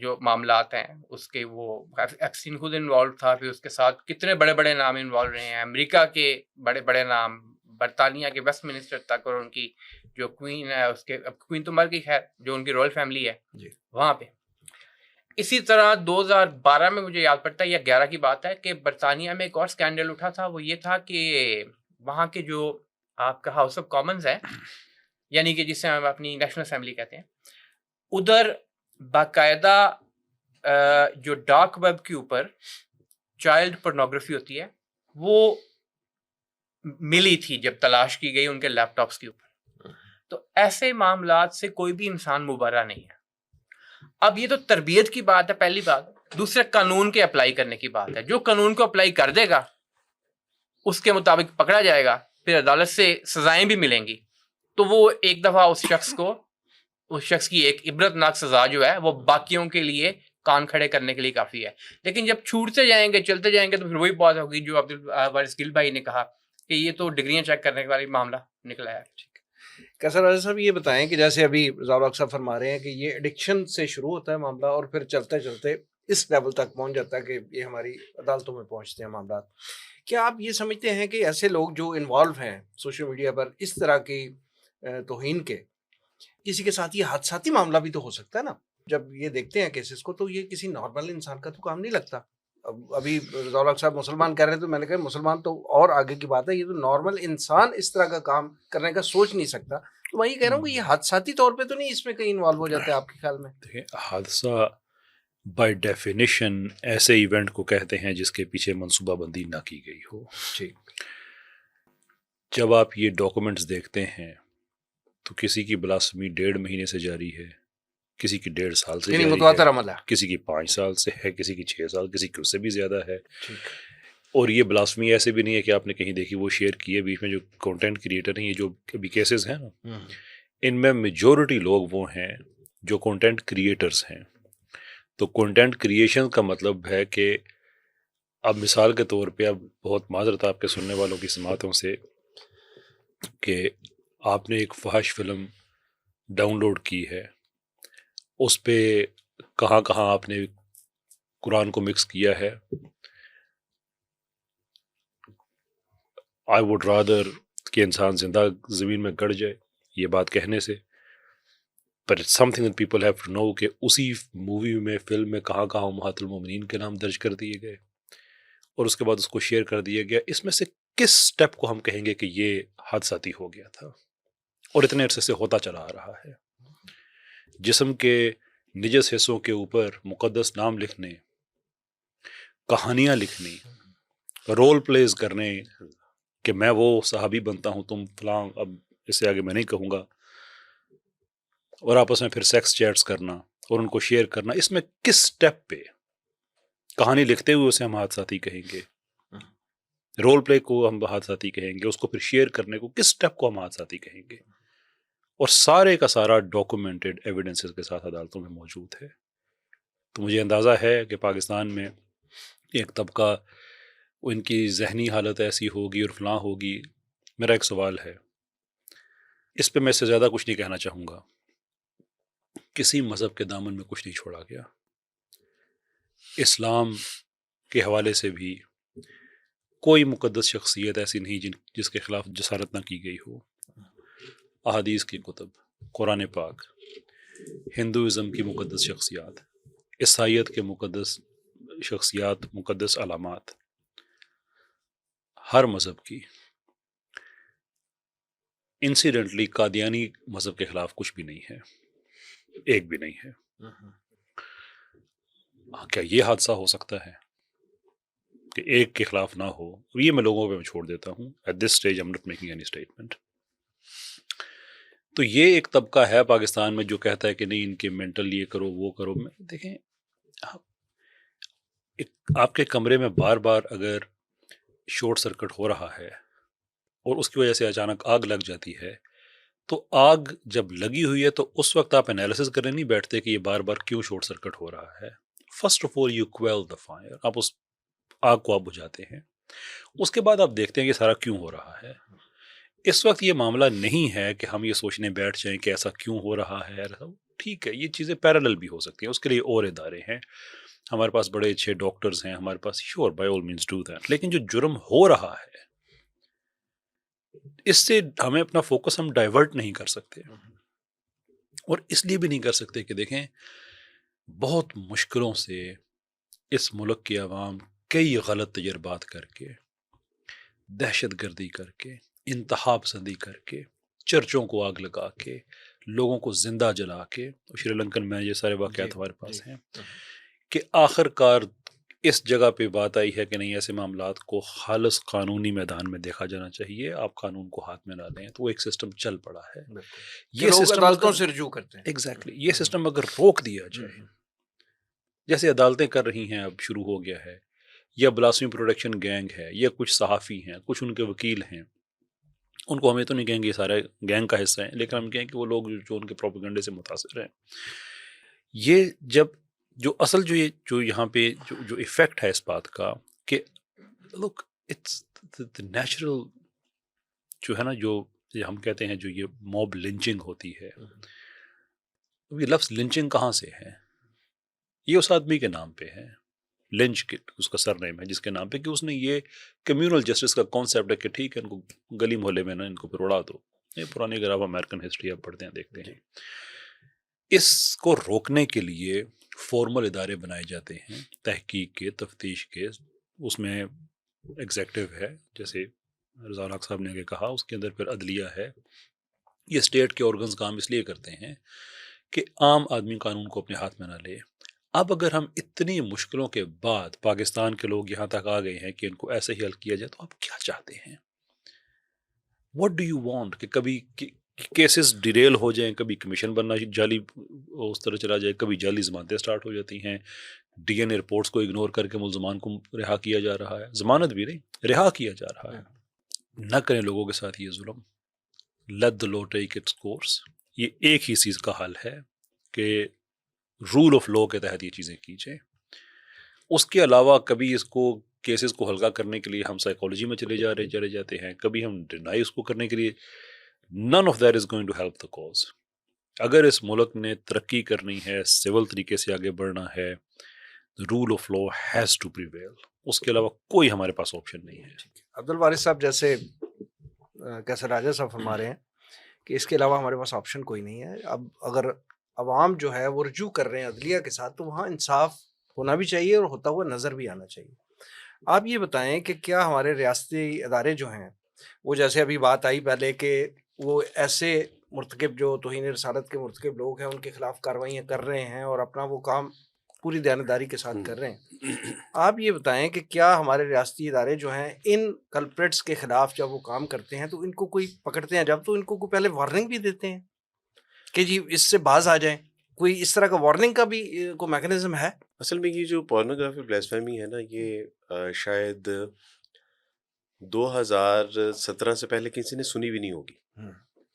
جو معاملات ہیں اس کے وہ ایپسٹین خود انوالو تھا. پھر اس کے ساتھ کتنے بڑے بڑے نام انوالو رہے ہیں. امریکہ کے بڑے بڑے نام, برطانیہ کے ویسٹ منسٹر تک, اور ان کی جو کوئین ہے اس کے, اب کوئین تو مر گئی خیر, جو ان کی رائل فیملی ہے وہاں پہ. اسی طرح 2012 میں مجھے یاد پڑتا ہے یا 11 کی بات ہے کہ برطانیہ میں ایک اور سکینڈل اٹھا تھا. وہ یہ تھا کہ وہاں کے جو آپ کا ہاؤس آف کامنز ہے, یعنی کہ جسے ہم اپنی نیشنل اسمبلی کہتے ہیں, ادھر باقاعدہ جو ڈارک ویب کے اوپر چائلڈ پورنوگرافی ہوتی ہے وہ ملی تھی جب تلاش کی گئی ان کے لیپ ٹاپس کے اوپر. تو ایسے معاملات سے کوئی بھی انسان مبرہ نہیں ہے. اب یہ تو تربیت کی بات ہے پہلی بات. دوسرے قانون کے اپلائی کرنے کی بات ہے. جو قانون کو اپلائی کر دے گا اس کے مطابق پکڑا جائے گا, پھر عدالت سے سزائیں بھی ملیں گی. تو وہ ایک دفعہ اس شخص کی ایک عبرت ناک سزا جو ہے وہ باقیوں کے لیے کان کھڑے کرنے کے لیے کافی ہے. لیکن جب چھوٹتے جائیں گے چلتے جائیں گے تو پھر وہی بات ہوگی جو عبدالوارث گل بھائی نے کہا کہ یہ تو ڈگریاں چیک کرنے والا معاملہ نکلا ہے. کیسر راجہ صاحب یہ بتائیں کہ جیسے ابھی ضیاء صاحب فرما رہے ہیں کہ یہ ایڈکشن سے شروع ہوتا ہے معاملہ اور پھر چلتے چلتے اس لیول تک پہنچ جاتا ہے کہ یہ ہماری عدالتوں میں پہنچتے ہیں معاملات. کیا آپ یہ سمجھتے ہیں کہ ایسے لوگ جو انوالو ہیں سوشل میڈیا پر اس طرح کی توہین کے, کسی کے ساتھ یہ حادثاتی معاملہ بھی تو ہو سکتا ہے نا؟ جب یہ دیکھتے ہیں کیسز کو تو یہ کسی نارمل انسان کا تو کام نہیں لگتا. ابھی ضیاء صاحب مسلمان کہہ رہے ہیں تو میں نے کہا مسلمان تو اور آگے کی بات ہے, یہ تو نارمل انسان اس طرح کا کام کرنے کا سوچ نہیں سکتا. تو میں یہ کہہ رہا ہوں کہ یہ حادثاتی طور پہ تو نہیں اس میں کہیں انوالو ہو جاتے ہیں آپ کے خیال میں؟ دیکھیں, حادثہ بائی ڈیفینیشن ایسے ایونٹ کو کہتے ہیں جس کے پیچھے منصوبہ بندی نہ کی گئی ہو. جب آپ یہ ڈاکومنٹس دیکھتے ہیں تو کسی کی بلاسفمی 1.5 مہینے سے جاری ہے, کسی کی 1.5 سال سے جاری متواتر ہے, عمل ہے, کسی کی 5 سال سے ہے, کسی کی 6 سال, کسی کی اس سے بھی زیادہ ہے. اور یہ بلاسفمی ایسے بھی نہیں ہے کہ آپ نے کہیں دیکھی وہ شیئر کی ہے. بیچ میں جو کنٹینٹ کریٹر ہیں, یہ جو ابھی کیسز ہیں نا, ان میں میجورٹی لوگ وہ ہیں جو کنٹینٹ کریٹرز ہیں. تو کنٹینٹ کریشن کا مطلب ہے کہ اب مثال کے طور پہ, اب بہت معذرت آپ کے سننے والوں کی سماعتوں سے, کہ آپ نے ایک فحش فلم ڈاؤن لوڈ کی ہے, اس پہ کہاں کہاں آپ نے قرآن کو مکس کیا ہے. آئی ووڈ رادر کہ انسان زندہ زمین میں گڑ جائے یہ بات کہنے سے, پر it's something people have to know کہ اسی مووی میں, فلم میں کہاں کہاں امہات المومنین کے نام درج کر دیے گئے اور اس کے بعد اس کو شیئر کر دیا گیا. اس میں سے کس سٹیپ کو ہم کہیں گے کہ یہ حادثاتی ہو گیا تھا اور اتنے عرصے سے ہوتا چلا آ رہا ہے؟ جسم کے نجس حصوں کے اوپر مقدس نام لکھنے, کہانیاں لکھنی, رول پلیز کرنے کہ میں وہ صحابی بنتا ہوں, تم فلاں, اب اس سے آگے میں نہیں کہوں گا, اور آپس میں پھر سیکس چیٹس کرنا اور ان کو شیئر کرنا. اس میں کس سٹیپ پہ کہانی لکھتے ہوئے اسے ہم حادثاتی کہیں گے, رول پلے کو ہم حادثاتی کہیں گے, اس کو پھر شیئر کرنے کو کس سٹیپ کو ہم حادثاتی کہیں گے؟ اور سارے کا سارا ڈاکومنٹڈ ایویڈنسز کے ساتھ عدالتوں میں موجود ہے. تو مجھے اندازہ ہے کہ پاکستان میں ایک طبقہ, ان کی ذہنی حالت ایسی ہوگی اور فلاں ہوگی. میرا ایک سوال ہے, اس پہ میں اس سے زیادہ کچھ نہیں کہنا چاہوں گا. کسی مذہب کے دامن میں کچھ نہیں چھوڑا گیا. اسلام کے حوالے سے بھی کوئی مقدس شخصیت ایسی نہیں جس کے خلاف جسارت نہ کی گئی ہو. احادیث کی کتب, قرآن پاک, ہندوازم کی مقدس شخصیات, عیسائیت کے مقدس شخصیات, مقدس علامات, ہر مذہب کی. انسیڈنٹلی قادیانی مذہب کے خلاف کچھ بھی نہیں ہے, ایک بھی نہیں ہے. کیا یہ حادثہ ہو سکتا ہے کہ ایک کے خلاف نہ ہو؟ یہ میں لوگوں پہ چھوڑ دیتا ہوں. At this stage I am not making any statement. تو یہ ایک طبقہ ہے پاکستان میں جو کہتا ہے کہ نہیں ان کے مینٹل یہ کرو وہ کرو. دیکھیں آپ کے کمرے میں بار بار اگر شارٹ سرکٹ ہو رہا ہے اور اس کی وجہ سے اچانک آگ لگ جاتی ہے تو آگ جب لگی ہوئی ہے تو اس وقت آپ انالیسس کرنے نہیں بیٹھتے کہ یہ بار بار کیوں شارٹ سرکٹ ہو رہا ہے. First of all you coil the fire. آپ اس آگ کو آپ بجھاتے ہیں. اس کے بعد آپ دیکھتے ہیں کہ سارا کیوں ہو رہا ہے. اس وقت یہ معاملہ نہیں ہے کہ ہم یہ سوچنے بیٹھ جائیں کہ ایسا کیوں ہو رہا ہے. ٹھیک ہے یہ چیزیں پیرالل بھی ہو سکتی ہیں, اس کے لیے اور ادارے ہیں, ہمارے پاس بڑے اچھے ڈاکٹرز ہیں ہمارے پاس, sure by all means do that. لیکن جو جرم ہو رہا ہے اس سے ہمیں اپنا فوکس ہم ڈائیورٹ نہیں کر سکتے. اور اس لیے بھی نہیں کر سکتے کہ دیکھیں بہت مشکلوں سے اس ملک کی عوام کئی غلط تجربات کر کے, دہشت گردی کر کے, انتہا پسندی کر کے, چرچوں کو آگ لگا کے, لوگوں کو زندہ جلا کے, شری لنکن میں یہ سارے واقعات ہمارے پاس ہیں, کہ آخر کار اس جگہ پہ بات آئی ہے کہ نہیں ایسے معاملات کو خالص قانونی میدان میں دیکھا جانا چاہیے, آپ قانون کو ہاتھ میں نہ لیں. تو وہ ایک سسٹم چل پڑا ہے. یہ سسٹم عدالتوں سے رجوع کرتے ہیں. ایگزیکٹلی یہ سسٹم اگر روک دیا جائے جیسے عدالتیں کر رہی ہیں, اب شروع ہو گیا ہے, یا بلاسمی پروڈکشن گینگ ہے, یا کچھ صحافی ہیں, کچھ ان کے وکیل ہیں, ان کو ہمیں تو نہیں کہیں گے یہ سارے گینگ کا حصہ ہیں, لیکن ہم کہیں کہ وہ لوگ جو ان کے پروپیگنڈے سے متاثر ہیں. یہ جب جو اصل جو یہاں پہ جو ایفیکٹ ہے اس بات کا کہ لک اٹس نیچرل جو ہے نا, جو ہم کہتے ہیں جو یہ موب لنچنگ ہوتی ہے, یہ لفظ لنچنگ کہاں سے ہے؟ یہ اس آدمی کے نام پہ ہے, لنچ اس کا سر نیم ہے جس کے نام پہ, کہ اس نے یہ کمیونل جسٹس کا کانسیپٹ ہے کہ ٹھیک ہے ان کو گلی محلے میں نا ان کو پھر اڑا دو. یہ پرانی اگر آپ امریکن ہسٹری آپ پڑھتے ہیں دیکھتے ہیں, اس کو روکنے کے لیے فارمل ادارے بنائے جاتے ہیں تحقیق کے, تفتیش کے. اس میں ایگزیکٹو ہے جیسے رضا الحق صاحب نے کہا, اس کے اندر پھر عدلیہ ہے. یہ اسٹیٹ کے آرگنز کام اس لیے کرتے ہیں کہ عام آدمی قانون کو اپنے ہاتھ میں نہ لے. اب اگر ہم اتنی مشکلوں کے بعد پاکستان کے لوگ یہاں تک آ گئے ہیں کہ ان کو ایسے ہی حل کیا جائے, تو آپ کیا چاہتے ہیں؟ What do you want? کہ کبھی کیسز ڈیریل ہو جائیں, کبھی کمیشن بننا جعلی اس طرح چلا جائے, کبھی جعلی ضمانتیں سٹارٹ ہو جاتی ہیں, ڈی این اے رپورٹس کو اگنور کر کے ملزمان کو رہا کیا جا رہا ہے, ضمانت بھی نہیں رہا کیا جا رہا ہے. نہ کریں لوگوں کے ساتھ یہ ظلم. Let the law take its course. یہ ایک ہی چیز کا حل ہے کہ رول آف لا کے تحت یہ چیزیں کی جائیں. اس کے علاوہ کبھی اس کو کیسز کو ہلکا کرنے کے لیے ہم سائیکالوجی میں چلے جاتے ہیں, کبھی ہم ڈینائی اس کو کرنے کے لیے. none of that is going to help the cause. اگر اس ملک نے ترقی کرنی ہے, سول طریقے سے آگے بڑھنا ہے, rule of law has to prevail. اس کے علاوہ کوئی ہمارے پاس آپشن نہیں ہے. عبدالوارث صاحب جیسے کیسے راجہ صاحب فرما رہے ہیں کہ اس کے علاوہ ہمارے پاس آپشن کوئی نہیں ہے. اب اگر عوام جو ہے وہ رجوع کر رہے ہیں عدلیہ کے ساتھ, تو وہاں انصاف ہونا بھی چاہیے اور ہوتا ہوا نظر بھی آنا چاہیے. آپ یہ بتائیں کہ کیا ہمارے ریاستی ادارے جو ہیں وہ, جیسے ابھی بات آئی پہلے کہ وہ ایسے مرتکب جو توہین رسالت کے مرتکب لوگ ہیں ان کے خلاف کارروائیاں کر رہے ہیں اور اپنا وہ کام پوری دیانتداری کے ساتھ کر رہے ہیں, آپ یہ بتائیں کہ کیا ہمارے ریاستی ادارے جو ہیں ان کلپریٹس کے خلاف جب وہ کام کرتے ہیں تو ان کو کوئی پکڑتے ہیں جب, تو ان کو پہلے وارننگ بھی دیتے ہیں کہ جی اس سے باز آ جائیں؟ کوئی اس طرح کا وارننگ کا بھی کوئی میکنزم ہے؟ اصل میں یہ جو پورنوگرافی بلیسفیمی ہے نا, یہ شاید 2017 سے پہلے کسی نے سنی بھی نہیں ہوگی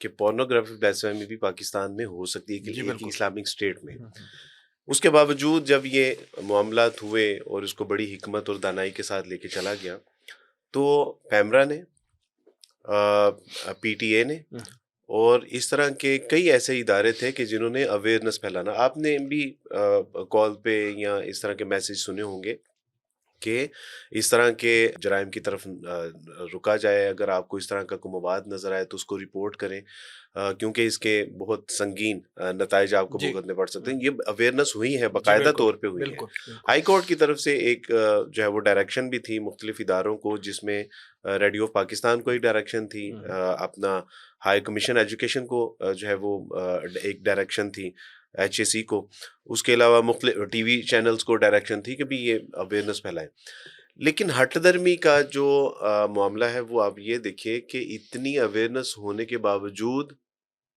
کہ پورنوگرافی بلیسفیمی بھی پاکستان میں ہو سکتی ہے کہ ایک اسلامک اسٹیٹ میں. اس کے باوجود جب یہ معاملات ہوئے اور اس کو بڑی حکمت اور دانائی کے ساتھ لے کے چلا گیا, تو پیمرا نے, پی ٹی اے نے اور اس طرح کے کئی ایسے ادارے تھے کہ جنہوں نے اویئرنس پھیلانا. آپ نے بھی کال پہ یا اس طرح کے میسیج سنے ہوں گے کہ اس طرح کے جرائم کی طرف رکا جائے. اگر آپ کو اس طرح کا کوئی مواد نظر آئے تو اس کو رپورٹ کریں, کیونکہ اس کے بہت سنگین نتائج آپ کو بھگتنے پڑ سکتے ہیں. یہ اویئرنس ہوئی ہے, باقاعدہ طور پہ ہوئی ہے. ہائی کورٹ کی طرف سے ایک جو ہے وہ ڈائریکشن بھی تھی مختلف اداروں کو, جس میں ریڈیو آف پاکستان کو ایک ڈائریکشن تھی, اپنا ہائی کمیشن ایجوکیشن کو جو ہے وہ ایک ڈائریکشن تھی, HAC کو, اس کے علاوہ مختلف ٹی وی چینلز کو ڈائریکشن تھی کہ بھی یہ اویئرنیس پھیلائیں. لیکن ہٹ درمی کا جو معاملہ ہے وہ آپ یہ دیکھیے کہ اتنی اویئرنیس ہونے کے باوجود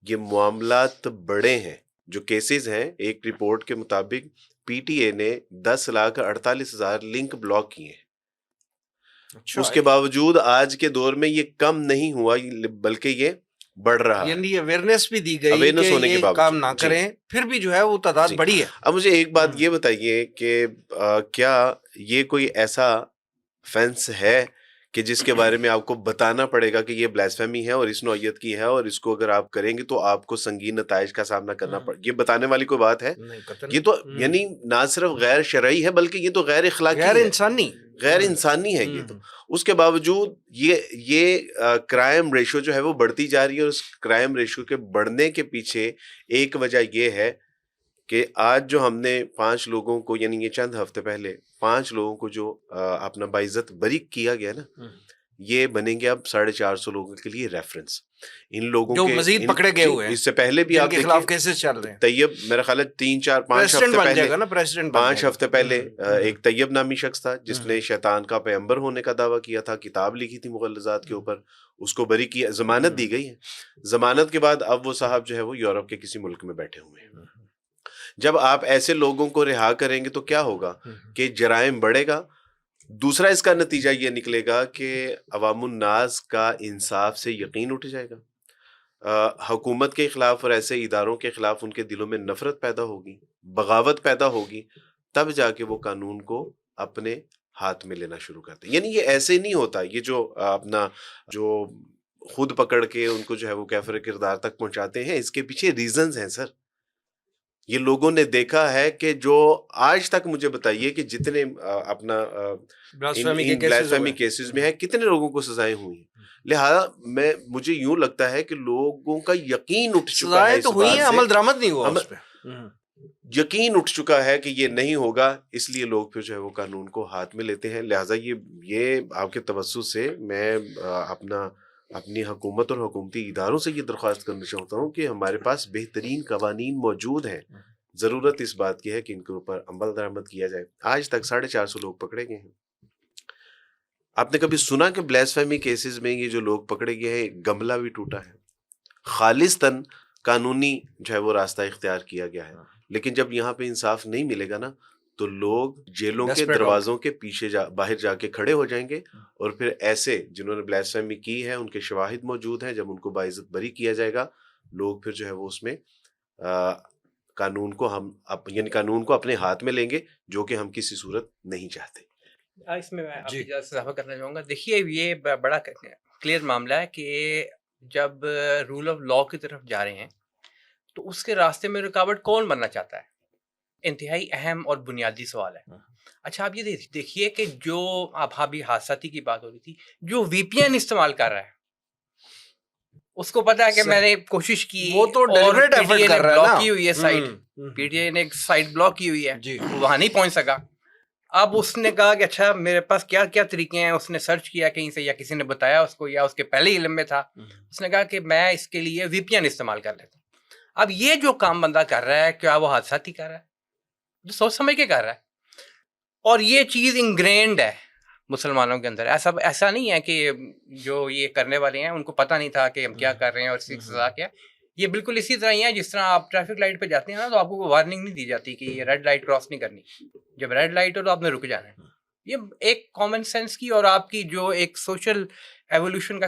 یہ معاملات بڑے ہیں. جو کیسز ہیں ایک رپورٹ کے مطابق PTA نے 10,48,000 لنک بلاک کیے ہیں. اس کے باوجود آج کے دور میں یہ کم نہیں ہوا بلکہ یہ بڑھ رہا ہے. یعنی اویئرنیس بھی دی گئی Awareness کہ ہونے کے یہ باوجود. کام نہ جی. کریں، پھر بھی جو ہے وہ تعداد جی. بڑی ہے. اب مجھے ایک بات یہ بتائیے کہ کیا یہ کوئی ایسا فینس ہے کہ جس کے بارے میں آپ کو بتانا پڑے گا کہ یہ بلاسفیمی ہے اور اس نوعیت کی ہے اور اس کو اگر آپ کریں گے تو آپ کو سنگین نتائج کا سامنا کرنا پڑے؟ یہ بتانے والی کوئی بات ہے؟ نہیں، قطعاً. یہ تو یعنی نہ صرف غیر شرعی ہے بلکہ یہ تو غیر اخلاقی غیر ہے، انسانی. غیر انسانی ہے. یہ تو اس کے باوجود یہ کرائم ریشو جو ہے وہ بڑھتی جا رہی ہے. اور اس کرائم ریشو کے بڑھنے کے پیچھے ایک وجہ یہ ہے کہ آج جو ہم نے 5 لوگوں کو، یعنی یہ چند ہفتے پہلے 5 لوگوں کو جو اپنا باعزت بری کیا گیا نا، یہ بنیں گے اب 450 لوگوں کے لیے ریفرنس. ان لوگوں جو کے مزید پکڑے گئے ہوئے ہیں، اس سے پہلے بھی جن آپ کے خلاف دیکھیں کیسز چل رہے ہیں. طیب میرا خیال ہے 3 4 5 پریسیڈنٹ ہفتے بن پہلے جائے گا نا، پریسیڈنٹ بن 5 جائے گا. ہفتے پہلے ایک طیب نامی شخص تھا جس نے شیطان کا پیغمبر ہونے کا دعویٰ کیا تھا، کتاب لکھی تھی مغلظات کے اوپر، اس کو بری کیا، ضمانت دی گئی ہے. ضمانت کے بعد اب وہ صاحب جو ہے وہ یورپ کے کسی ملک میں بیٹھے ہوئے ہیں. جب آپ ایسے لوگوں کو رہا کریں گے تو کیا ہوگا کہ جرائم بڑھے گا. دوسرا اس کا نتیجہ یہ نکلے گا کہ عوام الناس کا انصاف سے یقین اٹھ جائے گا. حکومت کے خلاف اور ایسے اداروں کے خلاف ان کے دلوں میں نفرت پیدا ہوگی، بغاوت پیدا ہوگی. تب جا کے وہ قانون کو اپنے ہاتھ میں لینا شروع کرتے ہیں. یعنی یہ ایسے نہیں ہوتا. یہ جو اپنا جو خود پکڑ کے ان کو جو ہے وہ کیفر کردار تک پہنچاتے ہیں، اس کے پیچھے ریزنز ہیں سر. یہ لوگوں نے دیکھا ہے کہ جو آج تک مجھے بتائیے کہ جتنے اپنا بلاسفیمی کیسز میں ہے کتنے لوگوں کو سزائیں ہوئی ہیں. لہذا مجھے یوں لگتا ہے کہ لوگوں کا یقین اٹھ چکا ہے. سزائیں تو ہوئی ہیں، عمل درآمد نہیں ہوا اس پہ. یقین اٹھ چکا ہے کہ یہ نہیں ہوگا، اس لیے لوگ پھر جو ہے وہ قانون کو ہاتھ میں لیتے ہیں. لہٰذا یہ آپ کے توسط سے میں اپنی حکومت اور حکومتی اداروں سے یہ درخواست کرنا چاہتا ہوں کہ ہمارے پاس بہترین قوانین موجود ہیں. ضرورت اس بات کی ہے کہ ان کے اوپر عمل درآمد کیا جائے. آج تک 450 لوگ پکڑے گئے ہیں. آپ نے کبھی سنا کہ بلاسفیمی کیسز میں یہ جو لوگ پکڑے گئے ہیں گملہ بھی ٹوٹا ہے؟ خالصتاً قانونی جو ہے وہ راستہ اختیار کیا گیا ہے. لیکن جب یہاں پہ انصاف نہیں ملے گا نا تو لوگ جیلوں کے دروازوں کے پیچھے باہر جا کے کھڑے ہو جائیں گے. اور پھر ایسے جنہوں نے بلاسفیمی کی ہے ان کے شواہد موجود ہیں، جب ان کو باعزت بری کیا جائے گا لوگ پھر جو ہے وہ اس میں قانون کو اپنے ہاتھ میں لیں گے، جو کہ ہم کسی صورت نہیں چاہتے. اس میں آپ کی اجازت سے اضافہ کرنا چاہوں گا. دیکھیے یہ بڑا کلیئر معاملہ ہے کہ جب رول آف لا کی طرف جا رہے ہیں تو اس کے راستے میں رکاوٹ کون بننا چاہتا ہے؟ انتہائی اہم اور بنیادی سوال ہے. اچھا آپ یہ دیکھیے کہ جو ابھی حادثاتی کی بات ہو رہی تھی، جو VPN استعمال کر رہا ہے اس کو پتا ہے کہ میں نے کوشش کی، وہ تو ڈیلیبریٹ ایفرٹ کر رہا ہے نا. بلاک کی ہوئی ہے سائٹ، PTI نے ایک سائٹ بلاک کی ہوئی ہے، وہاں نہیں پہنچ سکا. اب اس نے کہا کہ اچھا میرے پاس کیا کیا طریقے ہیں. اس نے سرچ کیا کہیں سے، یا کسی نے بتایا اس کو، یا اس کے پہلے ہی علم میں تھا. اس نے کہا کہ میں اس کے لیے VPN استعمال کر لیتا ہوں. اب یہ جو کام بندہ کر رہا ہے کیا وہ حادثاتی کر رہا ہے؟ جو سوچ سمجھ کے کر رہا ہے. اور یہ چیز انگرینڈ ہے مسلمانوں کے اندر. ایسا نہیں ہے کہ جو یہ کرنے والے ہیں ان کو پتہ نہیں تھا کہ ہم کیا کر رہے ہیں اور اس کی سزا کیا. یہ بالکل اسی طرح ہی ہے جس طرح آپ ٹریفک لائٹ پہ جاتے ہیں نا تو آپ کو کوئی وارننگ نہیں دی جاتی کہ یہ ریڈ لائٹ کراس نہیں کرنی. جب ریڈ لائٹ ہو تو آپ نے رک جانا ہے. یہ ایک کامن سینس کی اور آپ کی جو ایک سوشل ایولیوشن کا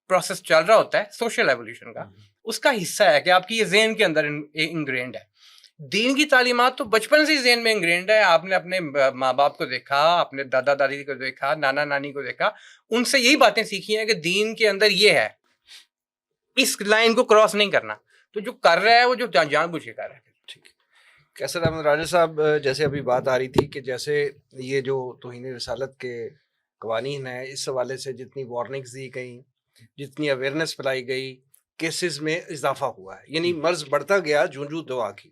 پروسیس چل رہا ہوتا ہے، سوشل ایولیوشن کا، اس کا حصہ ہے کہ آپ کی یہ ذہن کے اندر انگرینڈ ہے. دین کی تعلیمات تو بچپن سے ہی ذہن میں انگرینڈ ہے. آپ نے اپنے ماں باپ کو دیکھا، اپنے دادا دادی کو دیکھا، نانا نانی کو دیکھا، ان سے یہی باتیں سیکھی ہیں کہ دین کے اندر یہ ہے، اس لائن کو کراس نہیں کرنا. تو جو کر رہا ہے وہ جو جان بوجھ کے کر رہا ہے. ٹھیک ہے. کیسر احمد راجہ صاحب، جیسے ابھی بات آ رہی تھی کہ جیسے یہ جو توہین رسالت کے قوانین ہیں، اس حوالے سے جتنی وارننگز دی گئیں، جتنی اویئرنیس پھیلائی گئی، کیسز میں اضافہ ہوا ہے. یعنی مرض بڑھتا گیا جوں دعا کی.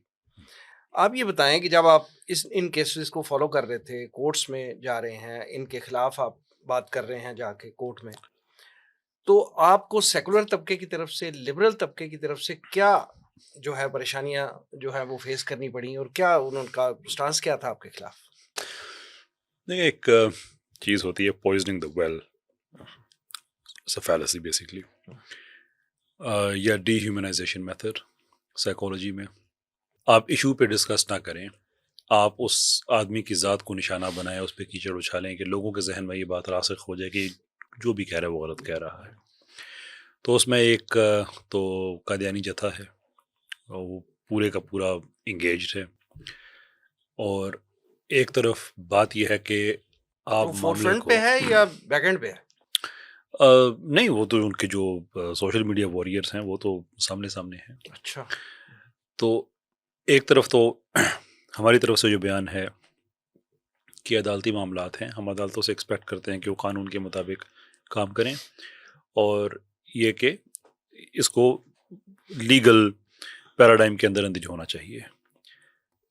آپ یہ بتائیں کہ جب آپ ان کیسز کو فالو کر رہے تھے، کورٹس میں جا رہے ہیں، ان کے خلاف آپ بات کر رہے ہیں جا کے کورٹ میں، تو آپ کو سیکولر طبقے کی طرف سے، لبرل طبقے کی طرف سے کیا جو ہے پریشانیاں جو ہے وہ فیس کرنی پڑیں, اور کیا ان کا سٹانس کیا تھا آپ کے خلاف؟ دیکھیں, ایک چیز ہوتی ہے پوائزننگ دا ویل, فیلسی بیسکلی, یا ڈی ہیومنائزیشن میتھڈ سائیکالوجی میں. آپ ایشو پہ ڈسکس نہ کریں, آپ اس آدمی کی ذات کو نشانہ بنائیں, اس پہ کیچڑ اچھالیں کہ لوگوں کے ذہن میں یہ بات راسخ ہو جائے کہ جو بھی کہہ رہا ہے وہ غلط کہہ رہا ہے. تو اس میں ایک تو قادیانی جتھا ہے, اور وہ پورے کا پورا انگیجڈ ہے, اور ایک طرف بات یہ ہے کہ آپ وہ فور معاملے فرنٹ کو پہ ہے یا بیک اینڈ پہ ہے؟ نہیں, وہ تو ان کے جو سوشل میڈیا وارئرس ہیں وہ تو سامنے ہیں. اچھا. تو ایک طرف تو ہماری طرف سے جو بیان ہے کہ عدالتی معاملات ہیں, ہم عدالتوں سے ایکسپیکٹ کرتے ہیں کہ وہ قانون کے مطابق کام کریں, اور یہ کہ اس کو لیگل پیراڈائم کے اندر اندر ہونا چاہیے.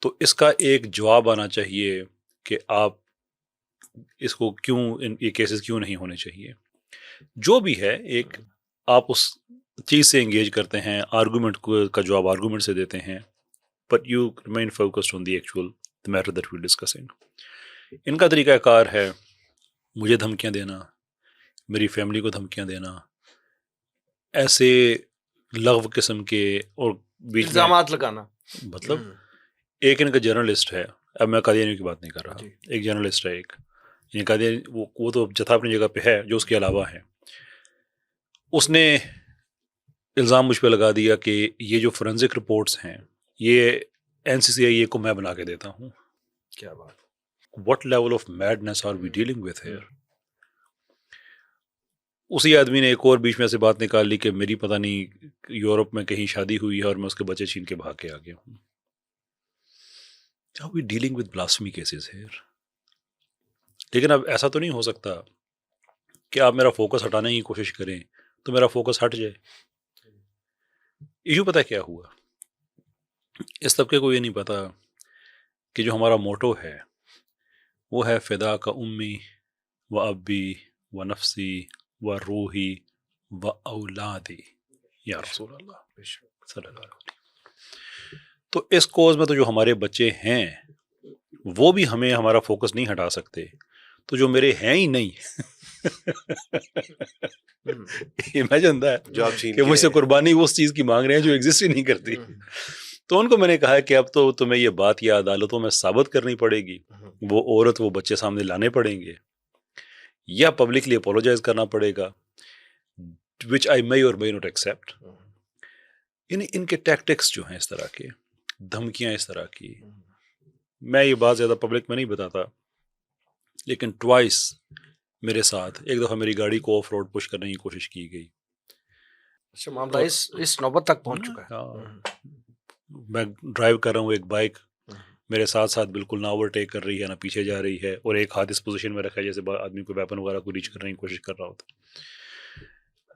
تو اس کا ایک جواب آنا چاہیے کہ آپ اس کو کیوں, یہ کیسز کیوں نہیں ہونے چاہیے. جو بھی ہے, ایک آپ اس چیز سے انگیج کرتے ہیں, آرگومنٹ کا جواب آرگومنٹ سے دیتے ہیں, but you remain focused on the actual matter that we discussing. ان کا طریقہ کار ہے مجھے دھمکیاں دینا, میری فیملی کو دھمکیاں دینا, ایسے لغو قسم کے, اور بیچ میں الزامات لگانا. مطلب ایک ان کا جرنلسٹ ہے, اب میں قادیانی کی بات نہیں کر رہا, ایک جرنلسٹ ہے ایک, یعنی قادیانی وہ تو جتھا اپنی جگہ پہ ہے, جو اس کے علاوہ ہے. اس نے الزام مجھ پہ لگا دیا کہ یہ جو فورینزک رپورٹس ہیں یہ NCCIA کو میں بنا کے دیتا ہوں. کیا بات! What level of madness are we dealing with here? اسی آدمی نے ایک اور بیچ میں سے بات نکال لی کہ میری پتہ نہیں یورپ میں کہیں شادی ہوئی ہے اور میں اس کے بچے چھین کے بھاگ کے آ گیا ہوں. Are we dealing with blasphemy cases here? لیکن اب ایسا تو نہیں ہو سکتا کہ آپ میرا فوکس ہٹانے کی کوشش کریں تو میرا فوکس ہٹ جائے. ایشو پتہ کیا ہوا, اس طبقے کو یہ نہیں پتا کہ جو ہمارا موٹو ہے وہ ہے فدا کا امی و ابی و نفسی و روحی و اولادی یا رسول اللہ صلی اللہ علیہ وسلم. تو اس کوز میں تو جو ہمارے بچے ہیں وہ بھی ہمیں ہمارا فوکس نہیں ہٹا سکتے, تو جو میرے ہیں ہی نہیں امیجن ہے کہ مجھ سے قربانی وہ اس چیز کی مانگ رہے ہیں جو ایگزسٹ ہی نہیں کرتی. تو ان کو میں نے کہا کہ اب تو تمہیں یہ بات یا عدالتوں میں ثابت کرنی پڑے گی, وہ عورت وہ بچے سامنے لانے پڑیں گے, یا پبلکلی اپولوجائز کرنا پڑے گا, which I may or may not accept. یعنی ان کے ٹیکٹکس جو ہیں اس طرح کے, دھمکیاں اس طرح کی, میں یہ بات زیادہ پبلک میں نہیں بتاتا, لیکن ٹوائس میرے ساتھ, ایک دفعہ میری گاڑی کو آف روڈ پش کرنے کی کوشش کی گئی. اچھا, معاملہ اس نوبت تک پہنچ چکا ہے. میں ڈرائیو کر رہا ہوں, ایک بائک میرے ساتھ ساتھ بالکل نہ اوور ٹیک کر رہی ہے نہ پیچھے جا رہی ہے, اور ایک ہاتھ اس پوزیشن میں رکھا ہے جیسے آدمی کو ویپن وغیرہ کو ریچ کرنے کی کوشش کر رہا ہوتا.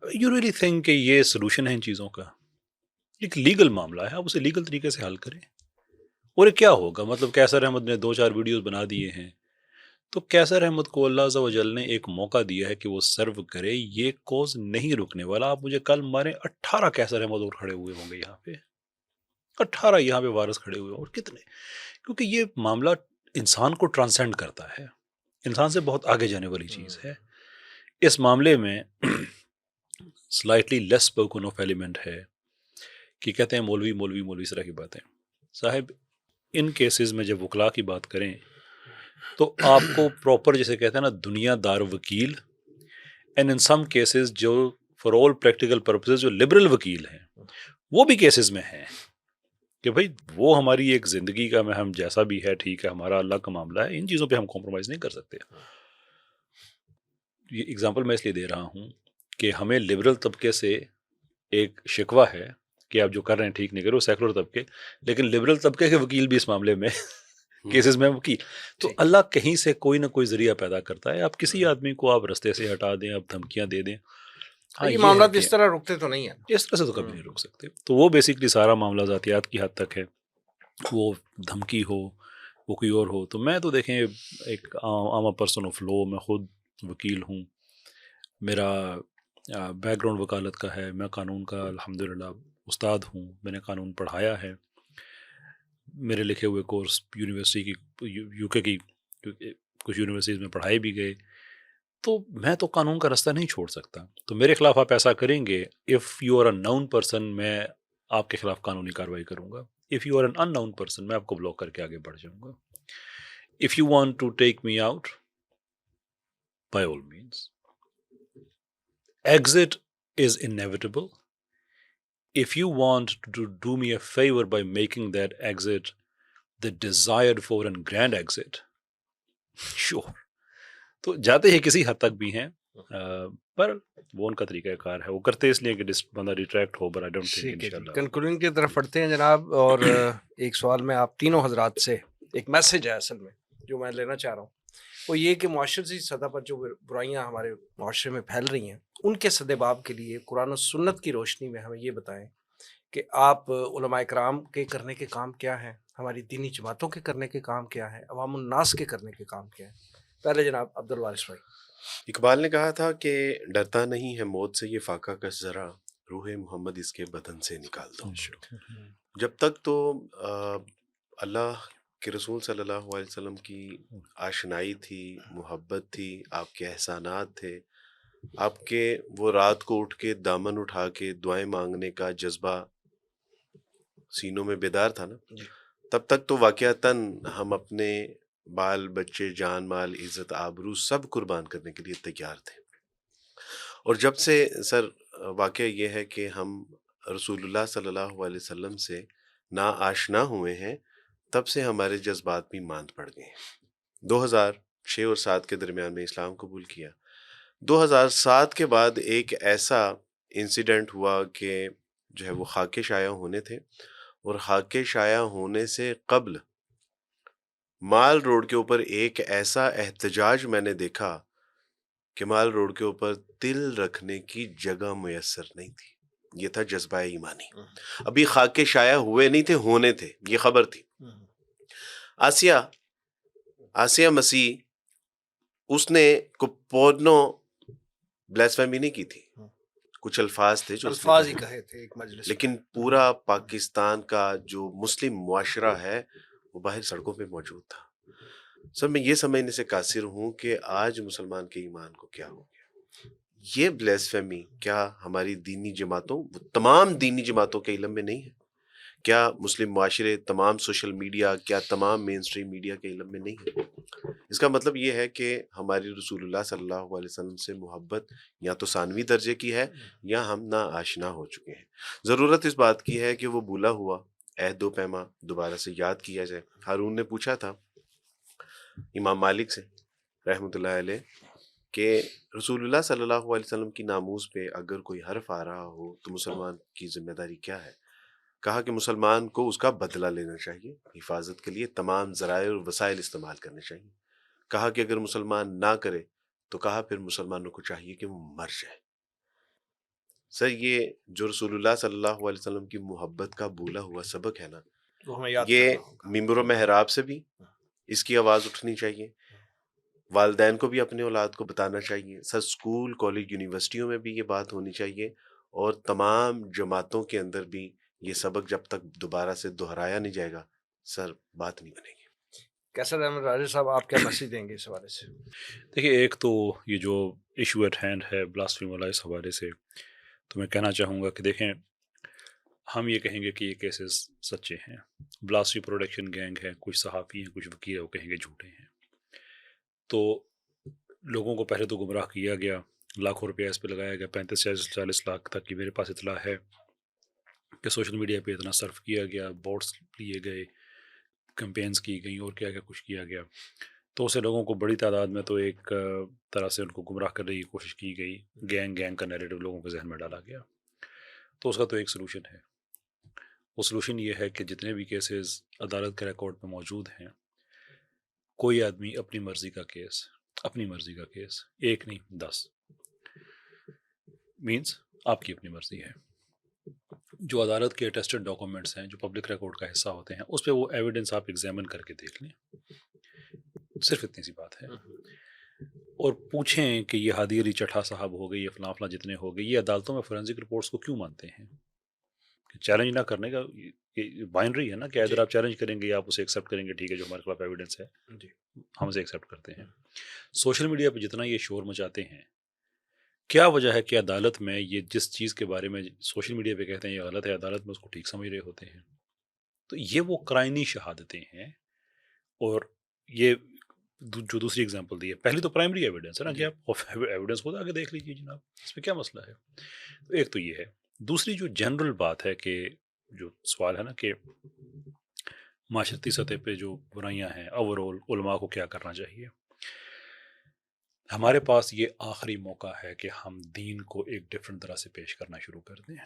یو ریئلی تھنک کہ یہ سلوشن ہے ان چیزوں کا؟ ایک لیگل معاملہ ہے, آپ اسے لیگل طریقے سے حل کریں. اور کیا ہوگا, مطلب کیسر احمد نے 2-4 ویڈیوز بنا دیے ہیں, تو کیسر احمد کو اللہ عز و جل نے ایک موقع دیا ہے کہ وہ سرو کرے, یہ کوز نہیں رکنے والا. آپ مجھے کل مارے 18 کیسر احمد اور کھڑے ہوئے ہوں گے یہاں پہ, 18 یہاں پہ وارث کھڑے ہوئے, اور کتنے, کیونکہ یہ معاملہ انسان کو ٹرانسینڈ کرتا ہے, انسان سے بہت آگے جانے والی چیز ہے. اس معاملے میں slightly less spoken of element ہے کہ کہتے ہیں مولوی اس طرح کی باتیں. صاحب ان کیسز میں جب وکلا کی بات کریں تو آپ کو پراپر جیسے کہتے ہیں نا دنیا دار وکیل, اینڈ ان سم کیسز جو فار آل پریکٹیکل پرپسز جو لبرل وکیل ہیں وہ بھی کیسز میں ہیں کہ بھائی وہ ہماری ایک زندگی کا میں ہم جیسا بھی ہے ٹھیک ہے, ہمارا اللہ کا معاملہ ہے, ان چیزوں پہ ہم کمپرومائز نہیں کر سکتے. یہ اگزامپل میں اس لیے دے رہا ہوں کہ ہمیں لبرل طبقے سے ایک شکوہ ہے کہ آپ جو کر رہے ہیں ٹھیک نہیں کرو, سیکولر طبقے, لیکن لبرل طبقے کے وکیل بھی اس معاملے میں کیسز میں وکیل. تو اللہ کہیں سے کوئی نہ کوئی ذریعہ پیدا کرتا ہے. آپ کسی آدمی کو آپ رستے سے ہٹا دیں, آپ دھمکیاں دے دیں, یہ معاملات اس طرح رکتے تو نہیں ہیں, اس طرح سے تو کبھی نہیں رک سکتے. تو وہ بیسکلی سارا معاملہ ذاتیات کی حد تک ہے, وہ دھمکی ہو وہ کوئی اور ہو. تو میں تو دیکھیں ایک عام پرسن آف لا, میں خود وکیل ہوں, میرا بیک گراؤنڈ وکالت کا ہے, میں قانون کا الحمدللہ استاد ہوں, میں نے قانون پڑھایا ہے, میرے لکھے ہوئے کورس یونیورسٹی کی یو کے کی کچھ یونیورسٹیز میں پڑھائے بھی گئے, تو میں تو قانون کا رستہ نہیں چھوڑ سکتا. تو میرے خلاف آپ ایسا کریں گے, if you are a known person میں آپ کے خلاف قانونی کارروائی کروں گا, if you are an unknown person میں آپ کو بلاک کر کے آگے بڑھ جاؤں گا. If you want to take me out, by all means, exit is inevitable. If you want to do me a favor by making that exit the desired for and grand exit, sure. تو جاتے ہیں کسی حد تک بھی ہیں, پر وہ ان کا طریقہ کار ہے, وہ کرتے اس لیے کہ بندہ retract who, but I don't think انشاءاللہ. کنکلوژن کی طرف پڑھتے ہیں جناب, اور ایک سوال میں آپ تینوں حضرات سے, ایک میسج ہے اصل میں جو میں لینا چاہ رہا ہوں, وہ یہ کہ معاشرتی سطح پر جو برائیاں ہمارے معاشرے میں پھیل رہی ہیں, ان کے سدباب کے لیے قرآن و سنت کی روشنی میں ہمیں یہ بتائیں کہ آپ علماء اکرام کے کرنے کے کام کیا ہیں, ہماری دینی جماعتوں کے کرنے کے کام کیا ہیں, عوام الناس کے کرنے کے کام کیا ہیں. پہلے جناب عبدالوارث بھائی. اقبال نے کہا تھا کہ ڈرتا نہیں ہے موت سے یہ فاقہ کش ذرا, روح محمد اس کے بدن سے نکال دو. جب تک تو اللہ کے رسول صلی اللہ علیہ وسلم کی آشنائی تھی, محبت تھی, آپ کے احسانات تھے, آپ کے وہ رات کو اٹھ کے دامن اٹھا کے دعائیں مانگنے کا جذبہ سینوں میں بیدار تھا نا, تب تک تو واقعتاً ہم اپنے بال بچے, جان مال, عزت, آبرو سب قربان کرنے کے لیے تیار تھے. اور جب سے سر واقعہ یہ ہے کہ ہم رسول اللہ صلی اللہ علیہ وسلم سے نا آشنا ہوئے ہیں, تب سے ہمارے جذبات بھی ماند پڑ گئے ہیں. 2006 اور 7 کے درمیان میں اسلام قبول کیا. 2007 کے بعد ایک ایسا انسیڈنٹ ہوا کہ جو ہے وہ خاک شائع ہونے تھے, اور خاک شائع ہونے سے قبل مال روڈ کے اوپر ایک ایسا احتجاج میں نے دیکھا کہ مال روڈ کے اوپر تل رکھنے کی جگہ میسر نہیں تھی. یہ تھا جذبہ ایمانی. ابھی خاک شائع ہوئے نہیں تھے, ہونے تھے, یہ خبر تھی. آسیہ مسیح, اس نے پودنو بلیسفیمی نہیں کی تھی, کچھ الفاظ تھے جو الفاظ ہی کہے تھے ایک مجلس, لیکن پورا پاکستان کا جو مسلم معاشرہ ہے وہ باہر سڑکوں پہ موجود تھا. سر میں یہ سمجھنے سے قاصر ہوں کہ آج مسلمان کے ایمان کو کیا ہو گیا. یہ بلیسفیمی کیا ہماری دینی جماعتوں, تمام دینی جماعتوں کے علم میں نہیں ہے؟ کیا مسلم معاشرے, تمام سوشل میڈیا, کیا تمام مین اسٹریم میڈیا کے علم میں نہیں ہے؟ اس کا مطلب یہ ہے کہ ہماری رسول اللہ صلی اللہ علیہ وسلم سے محبت یا تو ثانوی درجے کی ہے یا ہم نا آشنا ہو چکے ہیں. ضرورت اس بات کی ہے کہ وہ بھولا ہوا عہد و پیما دوبارہ سے یاد کیا جائے. ہارون نے پوچھا تھا امام مالک سے رحمۃ اللہ علیہ کہ رسول اللہ صلی اللہ علیہ وسلم کی ناموز پہ اگر کوئی حرف آ رہا ہو تو مسلمان کی ذمہ داری کیا ہے؟ کہا کہ مسلمان کو اس کا بدلہ لینا چاہیے, حفاظت کے لیے تمام ذرائع اور وسائل استعمال کرنے چاہیے. کہا کہ اگر مسلمان نہ کرے تو کہا پھر مسلمانوں کو چاہیے کہ وہ مر جائے. سر یہ جو رسول اللہ صلی اللہ علیہ وسلم کی محبت کا بھولا ہوا سبق ہے نا, یہ ممبر و محراب سے بھی اس کی آواز اٹھنی چاہیے, والدین کو بھی اپنے اولاد کو بتانا چاہیے, سر اسکول, کالج, یونیورسٹیوں میں بھی یہ بات ہونی چاہیے, اور تمام جماعتوں کے اندر بھی یہ سبق جب تک دوبارہ سے دہرایا نہیں جائے گا سر بات نہیں بنے گی. کیسر احمد راجہ صاحب, آپ کیا میسج دیں گے اس حوالے سے؟ دیکھیے, ایک تو یہ جو ایشو ایٹ ہینڈ ہے بلاسفیمی والا, اس حوالے سے تو میں کہنا چاہوں گا کہ دیکھیں, ہم یہ کہیں گے کہ یہ کیسز سچے ہیں, بلاسفیمی پروڈکشن گینگ ہے, کچھ صحافی ہیں, کچھ وکیل ہیں, وہ کہیں گے جھوٹے ہیں. تو لوگوں کو پہلے تو گمراہ کیا گیا, لاکھوں روپیہ اس پہ لگایا گیا, 35-40 لاکھ تک کی میرے پاس اطلاع ہے کہ سوشل میڈیا پہ اتنا صرف کیا گیا, بورڈز لیے گئے, کمپینز کی گئیں, اور کیا کیا کچھ کیا گیا. تو اسے لوگوں کو بڑی تعداد میں تو ایک طرح سے ان کو گمراہ کرنے کی کوشش کی گئی, گینگ کا نیریٹو لوگوں کے ذہن میں ڈالا گیا. تو اس کا تو ایک سلوشن ہے. وہ سلوشن یہ ہے کہ جتنے بھی کیسز عدالت کے ریکارڈ پہ موجود ہیں, کوئی آدمی اپنی مرضی کا کیس, ایک نہیں 10, مینس آپ کی اپنی مرضی ہے. جو عدالت کے اٹیسٹڈ ڈاکومنٹس ہیں, جو پبلک ریکارڈ کا حصہ ہوتے ہیں, اس پہ وہ ایویڈنس آپ ایگزامن کر کے دیکھ لیں, صرف اتنی سی بات ہے. اور پوچھیں کہ یہ ہادی علی چٹھا صاحب ہو گئے, یہ فلاں فلاں جتنے ہو گئے, یہ عدالتوں میں فورینسک رپورٹس کو کیوں مانتے ہیں؟ چیلنج نہ کرنے کا یہ بائنری ہے نا کہ ادھر آپ چیلنج کریں گے یا آپ اسے ایکسیپٹ کریں گے، ٹھیک ہے جو ہمارے خلاف ایویڈنس ہے ہم اسے ایکسیپٹ کرتے ہیں. سوشل میڈیا پہ جتنا یہ شور مچاتے ہیں، کیا وجہ ہے کہ عدالت میں یہ جس چیز کے بارے میں سوشل میڈیا پہ کہتے ہیں یہ غلط ہے، عدالت میں اس کو ٹھیک سمجھ رہے ہوتے ہیں؟ تو یہ وہ قرائنی شہادتیں ہیں. اور یہ جو دوسری اگزامپل دی ہے، پہلی تو پرائمری ایویڈنس ہے نا کہ آپ ایویڈنس خود آگے دیکھ لیجیے جناب، اس میں کیا مسئلہ ہے. تو ایک تو یہ ہے. دوسری جو جنرل بات ہے کہ جو سوال ہے نا کہ معاشرتی سطح پہ جو برائیاں ہیں اوور آل علماء کو کیا کرنا چاہیے. ہمارے پاس یہ آخری موقع ہے کہ ہم دین کو ایک ڈفرنٹ طرح سے پیش کرنا شروع کر دیں.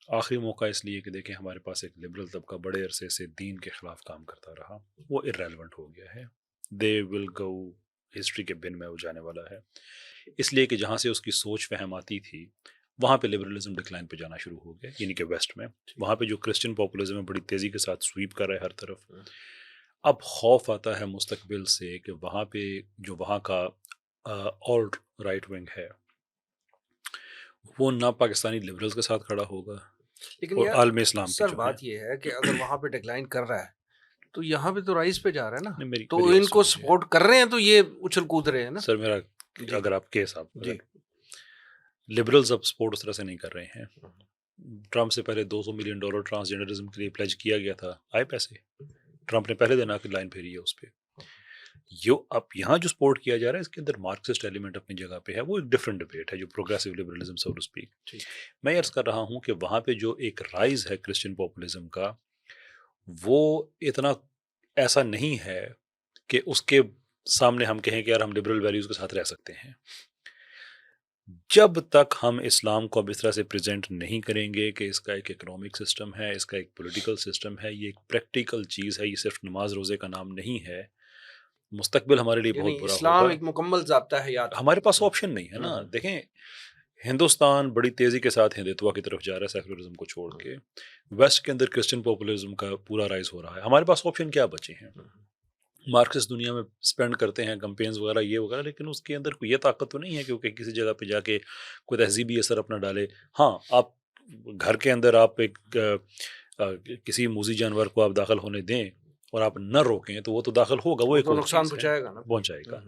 آخری موقع اس لیے کہ دیکھیں ہمارے پاس ایک لبرل طبقہ بڑے عرصے سے دین کے خلاف کام کرتا رہا، وہ irrelevant ہو گیا ہے. دے ول گو، ہسٹری کے بن میں وہ جانے والا ہے. اس لیے کہ جہاں سے اس کی سوچ فہم آتی تھی وہاں پہ لبرلزم ڈکلائن پہ جانا شروع ہو گیا، یعنی کہ ویسٹ میں وہاں پہ جو کرسچن پاپولزم ہے بڑی تیزی کے ساتھ سویپ کر رہا ہے ہر طرف. اب خوف آتا ہے مستقبل سے کہ وہاں پہ جو وہاں کا آلٹ رائٹ ونگ ہے وہ نہ پاکستانی لبرلز کے ساتھ کھڑا ہوگا لیکن اور یار عالم اسلام پہ سر جو بات یہ ہے کہ اگر وہاں پہ ڈکلائن کر رہا ہے تو یہاں پہ تو رائز پہ جا رہا ہے نا، نہیں، تو میری ان کو سنیے. سپورٹ کر رہے ہیں تو یہ اچھل کود رہے ہیں نا. سر میرا جی. اگر آپ کے حساب جی. لبرلز اب سپورٹ اس طرح سے نہیں کر رہے ہیں. ٹرمپ سے پہلے $200 ملین ٹرانسجنڈرزم کے لیے پلیج کیا گیا تھا، آئے پیسے. ٹرمپ نے پہلے دن آ کے لائن پھیری ہے اس پہ. اب یہاں جو سپورٹ کیا جا رہا ہے اس کے اندر مارکسسٹ ایلیمنٹ اپنی جگہ پہ ہے، وہ ایک ڈفرینٹ ڈبیٹ ہے جو progressive liberalism so to speak. میں عرض کر رہا ہوں کہ وہاں پہ جو ایک رائز ہے کرسچن پاپولزم کا وہ اتنا ایسا نہیں ہے کہ اس کے سامنے ہم کہیں کہ یار ہم لبرل ویلیوز کے ساتھ رہ سکتے ہیں. جب تک ہم اسلام کو اب اس طرح سے پریزنٹ نہیں کریں گے کہ اس کا ایک اکنامک سسٹم ہے، اس کا ایک پولیٹیکل سسٹم ہے، یہ ایک پریکٹیکل چیز ہے، یہ صرف نماز روزے کا نام نہیں ہے، مستقبل ہمارے لیے یعنی بہت برا اسلام ہوگا. ایک مکمل ضابطہ ہے یاد. ہمارے پاس آپشن نہیں ہے نا. دیکھیں ہندوستان بڑی تیزی کے ساتھ ہندوتوا کی طرف جا رہا ہے سیکولرزم کو چھوڑ کے. ویسٹ کے اندر کرسچن پاپولزم کا پورا رائز ہو رہا ہے. ہمارے پاس آپشن کیا بچے ہیں؟ مارکسسٹ دنیا میں اسپینڈ کرتے ہیں کمپینز وغیرہ یہ وغیرہ، لیکن اس کے اندر کوئی یہ طاقت تو نہیں ہے کہ کسی جگہ پہ جا کے کوئی تہذیبی اثر اپنا ڈالے. ہاں آپ گھر کے اندر آپ ایک کسی موذی جانور کو آپ داخل ہونے دیں اور آپ نہ روکیں تو وہ تو داخل ہوگا، وہ ایک تو اور نقصان چیز ہے، پہنچائے گا نا. پہنچائے گا.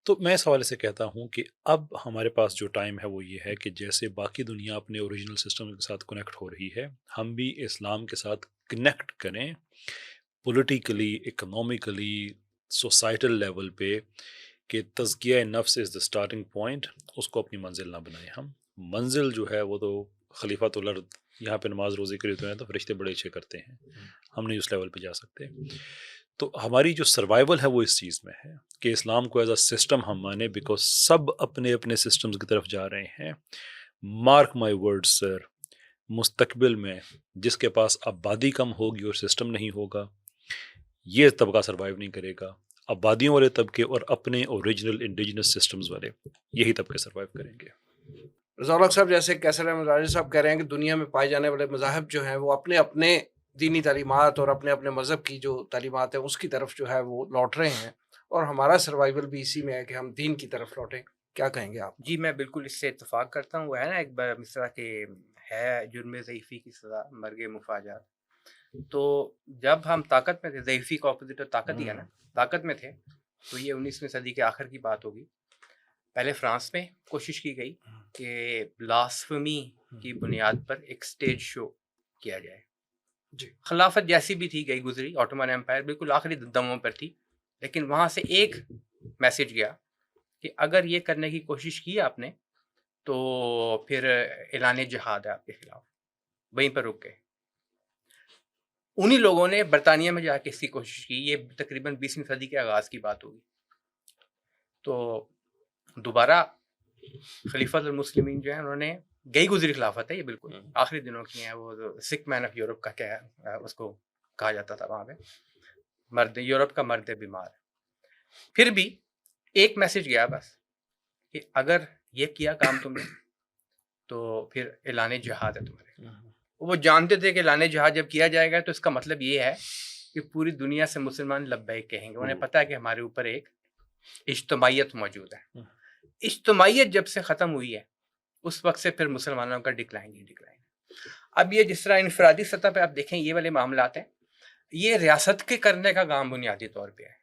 تو میں اس حوالے سے کہتا ہوں کہ اب ہمارے پاس جو ٹائم ہے وہ یہ ہے کہ جیسے باقی دنیا اپنے اوریجنل سسٹم کے ساتھ کنیکٹ ہو رہی ہے، ہم بھی اسلام کے ساتھ کنیکٹ کریں پولیٹیکلی، اکنامکلی، سوسائٹل لیول پہ، کہ تزکیہ نفس از دا اسٹارٹنگ پوائنٹ، اس کو اپنی منزل نہ بنائیں. ہم منزل جو ہے وہ تو خلیفۃ الارض، یہاں پہ نماز روزے کے لیے تو فرشتے بڑے اچھے کرتے ہیں، ہم نہیں اس لیول پہ جا سکتے. تو ہماری جو سروائیول ہے وہ اس چیز میں ہے کہ اسلام کو ایز اے سسٹم ہم مانیں، بیکاز سب اپنے اپنے سسٹمز کی طرف جا رہے ہیں. مارک مائی ورڈ سر، مستقبل میں جس کے پاس آبادی کم ہوگی اور سسٹم نہیں ہوگا یہ طبقہ سروائیو نہیں کرے گا. آبادیوں والے طبقے اور اپنے اوریجنل انڈیجنس سسٹمز والے یہی طبقے سروائیو کریں گے. رضا الحق صاحب، جیسے کیسر احمد راجہ صاحب کہہ رہے ہیں کہ دنیا میں پائے جانے والے مذاہب جو ہیں وہ اپنے اپنے دینی تعلیمات اور اپنے اپنے مذہب کی جو تعلیمات ہیں اس کی طرف جو ہے وہ لوٹ رہے ہیں، اور ہمارا سروائیول بھی اسی میں ہے کہ ہم دین کی طرف لوٹیں. کیا کہیں گے آپ؟ جی میں بالکل اس سے اتفاق کرتا ہوں. وہ ہے نا ایک مصرع کہ ہے جرم ضعیفی کی سزا مرگ مفاجات. تو جب ہم طاقت میں تھے، ضعیفی کا اپوزٹ تو طاقت ہی ہے نا، طاقت میں تھے، تو یہ 19ویں صدی کے آخر کی بات ہوگی. پہلے فرانس میں کوشش کی گئی کہ بلاسفمی کی بنیاد پر ایک سٹیج شو کیا جائے. جی. خلافت جیسی بھی تھی گئی گزری، آٹومن ایمپائر بالکل آخری دموں پر تھی، لیکن وہاں سے ایک میسج گیا کہ اگر یہ کرنے کی کوشش کی آپ نے تو پھر اعلان جہاد ہے آپ کے خلاف. وہیں پر رک گئے. انہی لوگوں نے برطانیہ میں جا کے اس کی کوشش کی. یہ تقریباً 20ویں صدی کے آغاز کی بات ہوگی. تو دوبارہ خلیفۃ المسلمین جو ہیں انہوں نے، گئی گزری خلافت ہے یہ بالکل آخری دنوں کی ہیں، وہ سک مین آف یورپ کا کیا ہے اس کو کہا جاتا تھا وہاں پہ، مرد یورپ کا مرد بیمار. پھر بھی ایک میسج گیا بس کہ اگر یہ کیا کام تم نے تو پھر اعلان جہاد ہے تمہارے. وہ جانتے تھے کہ اعلان جہاد جب کیا جائے گا تو اس کا مطلب یہ ہے کہ پوری دنیا سے مسلمان لبیک کہیں گے. انہیں پتہ ہے کہ ہمارے اوپر ایک اجتماعیت موجود ہے. اجتماعیت جب سے ختم ہوئی ہے اس وقت سے پھر مسلمانوں کا ڈکلائن ہی ڈکلائن. اب یہ جس طرح انفرادی سطح پہ آپ دیکھیں یہ والے معاملات ہیں، یہ ریاست کے کرنے کا کام بنیادی طور پہ ہے.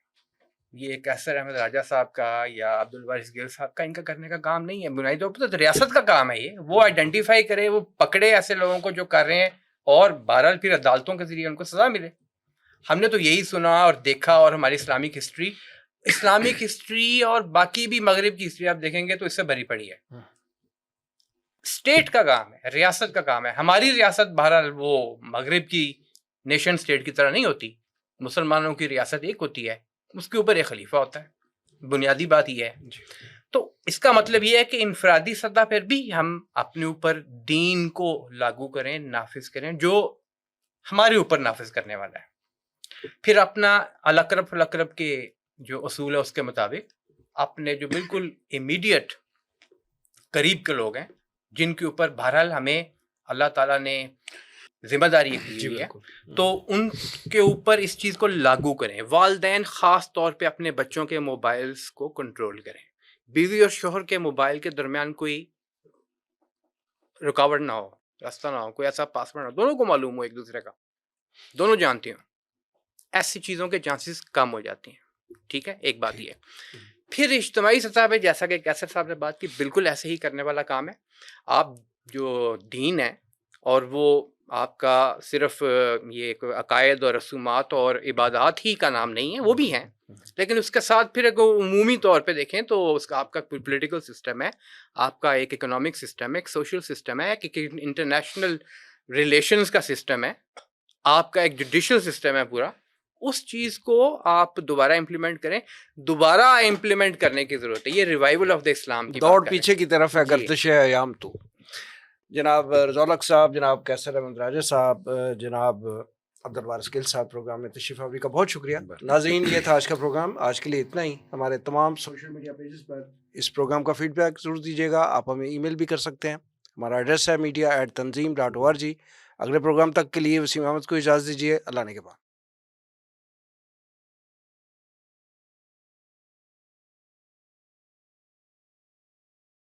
یہ کیسر احمد راجہ صاحب کا یا عبد الوارث گل صاحب کا ان کا کرنے کا کام نہیں ہے. بنیادی طور پہ تو ریاست کا کام ہے. یہ وہ آئیڈینٹیفائی کرے، وہ پکڑے ایسے لوگوں کو جو کر رہے ہیں، اور بہرحال پھر عدالتوں کے ذریعے ان کو سزا ملے. ہم نے تو یہی سنا اور دیکھا، اور ہماری اسلامک ہسٹری اور باقی بھی مغرب کی ہسٹری آپ دیکھیں گے تو اس سے بھری پڑی ہے. اسٹیٹ کا کام ہے، ریاست کا کام ہے. ہماری ریاست بہرحال وہ مغرب کی نیشن اسٹیٹ کی طرح نہیں ہوتی. مسلمانوں کی ریاست ایک ہوتی ہے، اس کے اوپر ایک خلیفہ ہوتا ہے. بنیادی بات یہ ہے. تو اس کا مطلب یہ ہے کہ انفرادی سطح پر بھی ہم اپنے اوپر دین کو لاگو کریں، نافذ کریں، جو ہمارے اوپر نافذ کرنے والا ہے. پھر اپنا الاقرب فالاقرب کے جو اصول ہے اس کے مطابق اپنے جو بالکل امیڈیٹ قریب کے لوگ ہیں، جن کے اوپر بہرحال ہمیں اللہ تعالیٰ نے ذمہ داری دی ہوئی ہے، تو ان کے اوپر اس چیز کو لاگو کریں. والدین خاص طور پہ اپنے بچوں کے موبائلز کو کنٹرول کریں. بیوی اور شوہر کے موبائل کے درمیان کوئی رکاوٹ نہ ہو، راستہ نہ ہو، کوئی ایسا پاسورڈ نہ ہو، دونوں کو معلوم ہو ایک دوسرے کا، دونوں جانتے ہوں. ایسی چیزوں کے چانسز کم ہو جاتی ہیں. ٹھیک ہے، ایک بات یہ. پھر اجتماعی سطح پہ جیسا کہ کیسر صاحب نے بات کی، بالکل ایسے ہی کرنے والا کام ہے. آپ جو دین ہے اور وہ آپ کا صرف یہ عقائد اور رسومات اور عبادات ہی کا نام نہیں ہے، وہ بھی ہیں، لیکن اس کے ساتھ پھر اگر عمومی طور پہ دیکھیں تو اس کا آپ کا پولیٹیکل سسٹم ہے، آپ کا ایک اکنامک سسٹم ہے، ایک سوشل سسٹم ہے، ایک انٹرنیشنل ریلیشنز کا سسٹم ہے، آپ کا ایک جوڈیشل سسٹم ہے پورا. اس چیز کو آپ دوبارہ امپلیمنٹ کریں. دوبارہ امپلیمنٹ کرنے کی ضرورت ہے. یہ ریوائول آف دا اسلام کی دوڑ پیچھے کی طرف ہے، جی. گردش ایام تو. جناب رضا صاحب، جناب کیسر احمد راجہ صاحب، جناب عبد الوارث گل صاحب، پروگرام میں تشریف آوری کا بہت شکریہ. ناظرین، یہ تھا آج کا پروگرام. آج کے لیے اتنا ہی. ہمارے تمام سوشل میڈیا پیجز پر اس پروگرام کا فیڈ بیک ضرور دیجیے گا. آپ ہمیں ای میل بھی کر سکتے ہیں. ہمارا ایڈریس ہے media@tanzeem.org. اگلے پروگرام تک کے لیے وسیم احمد کو اجازت دیجیے. اللہ نے کے بعد.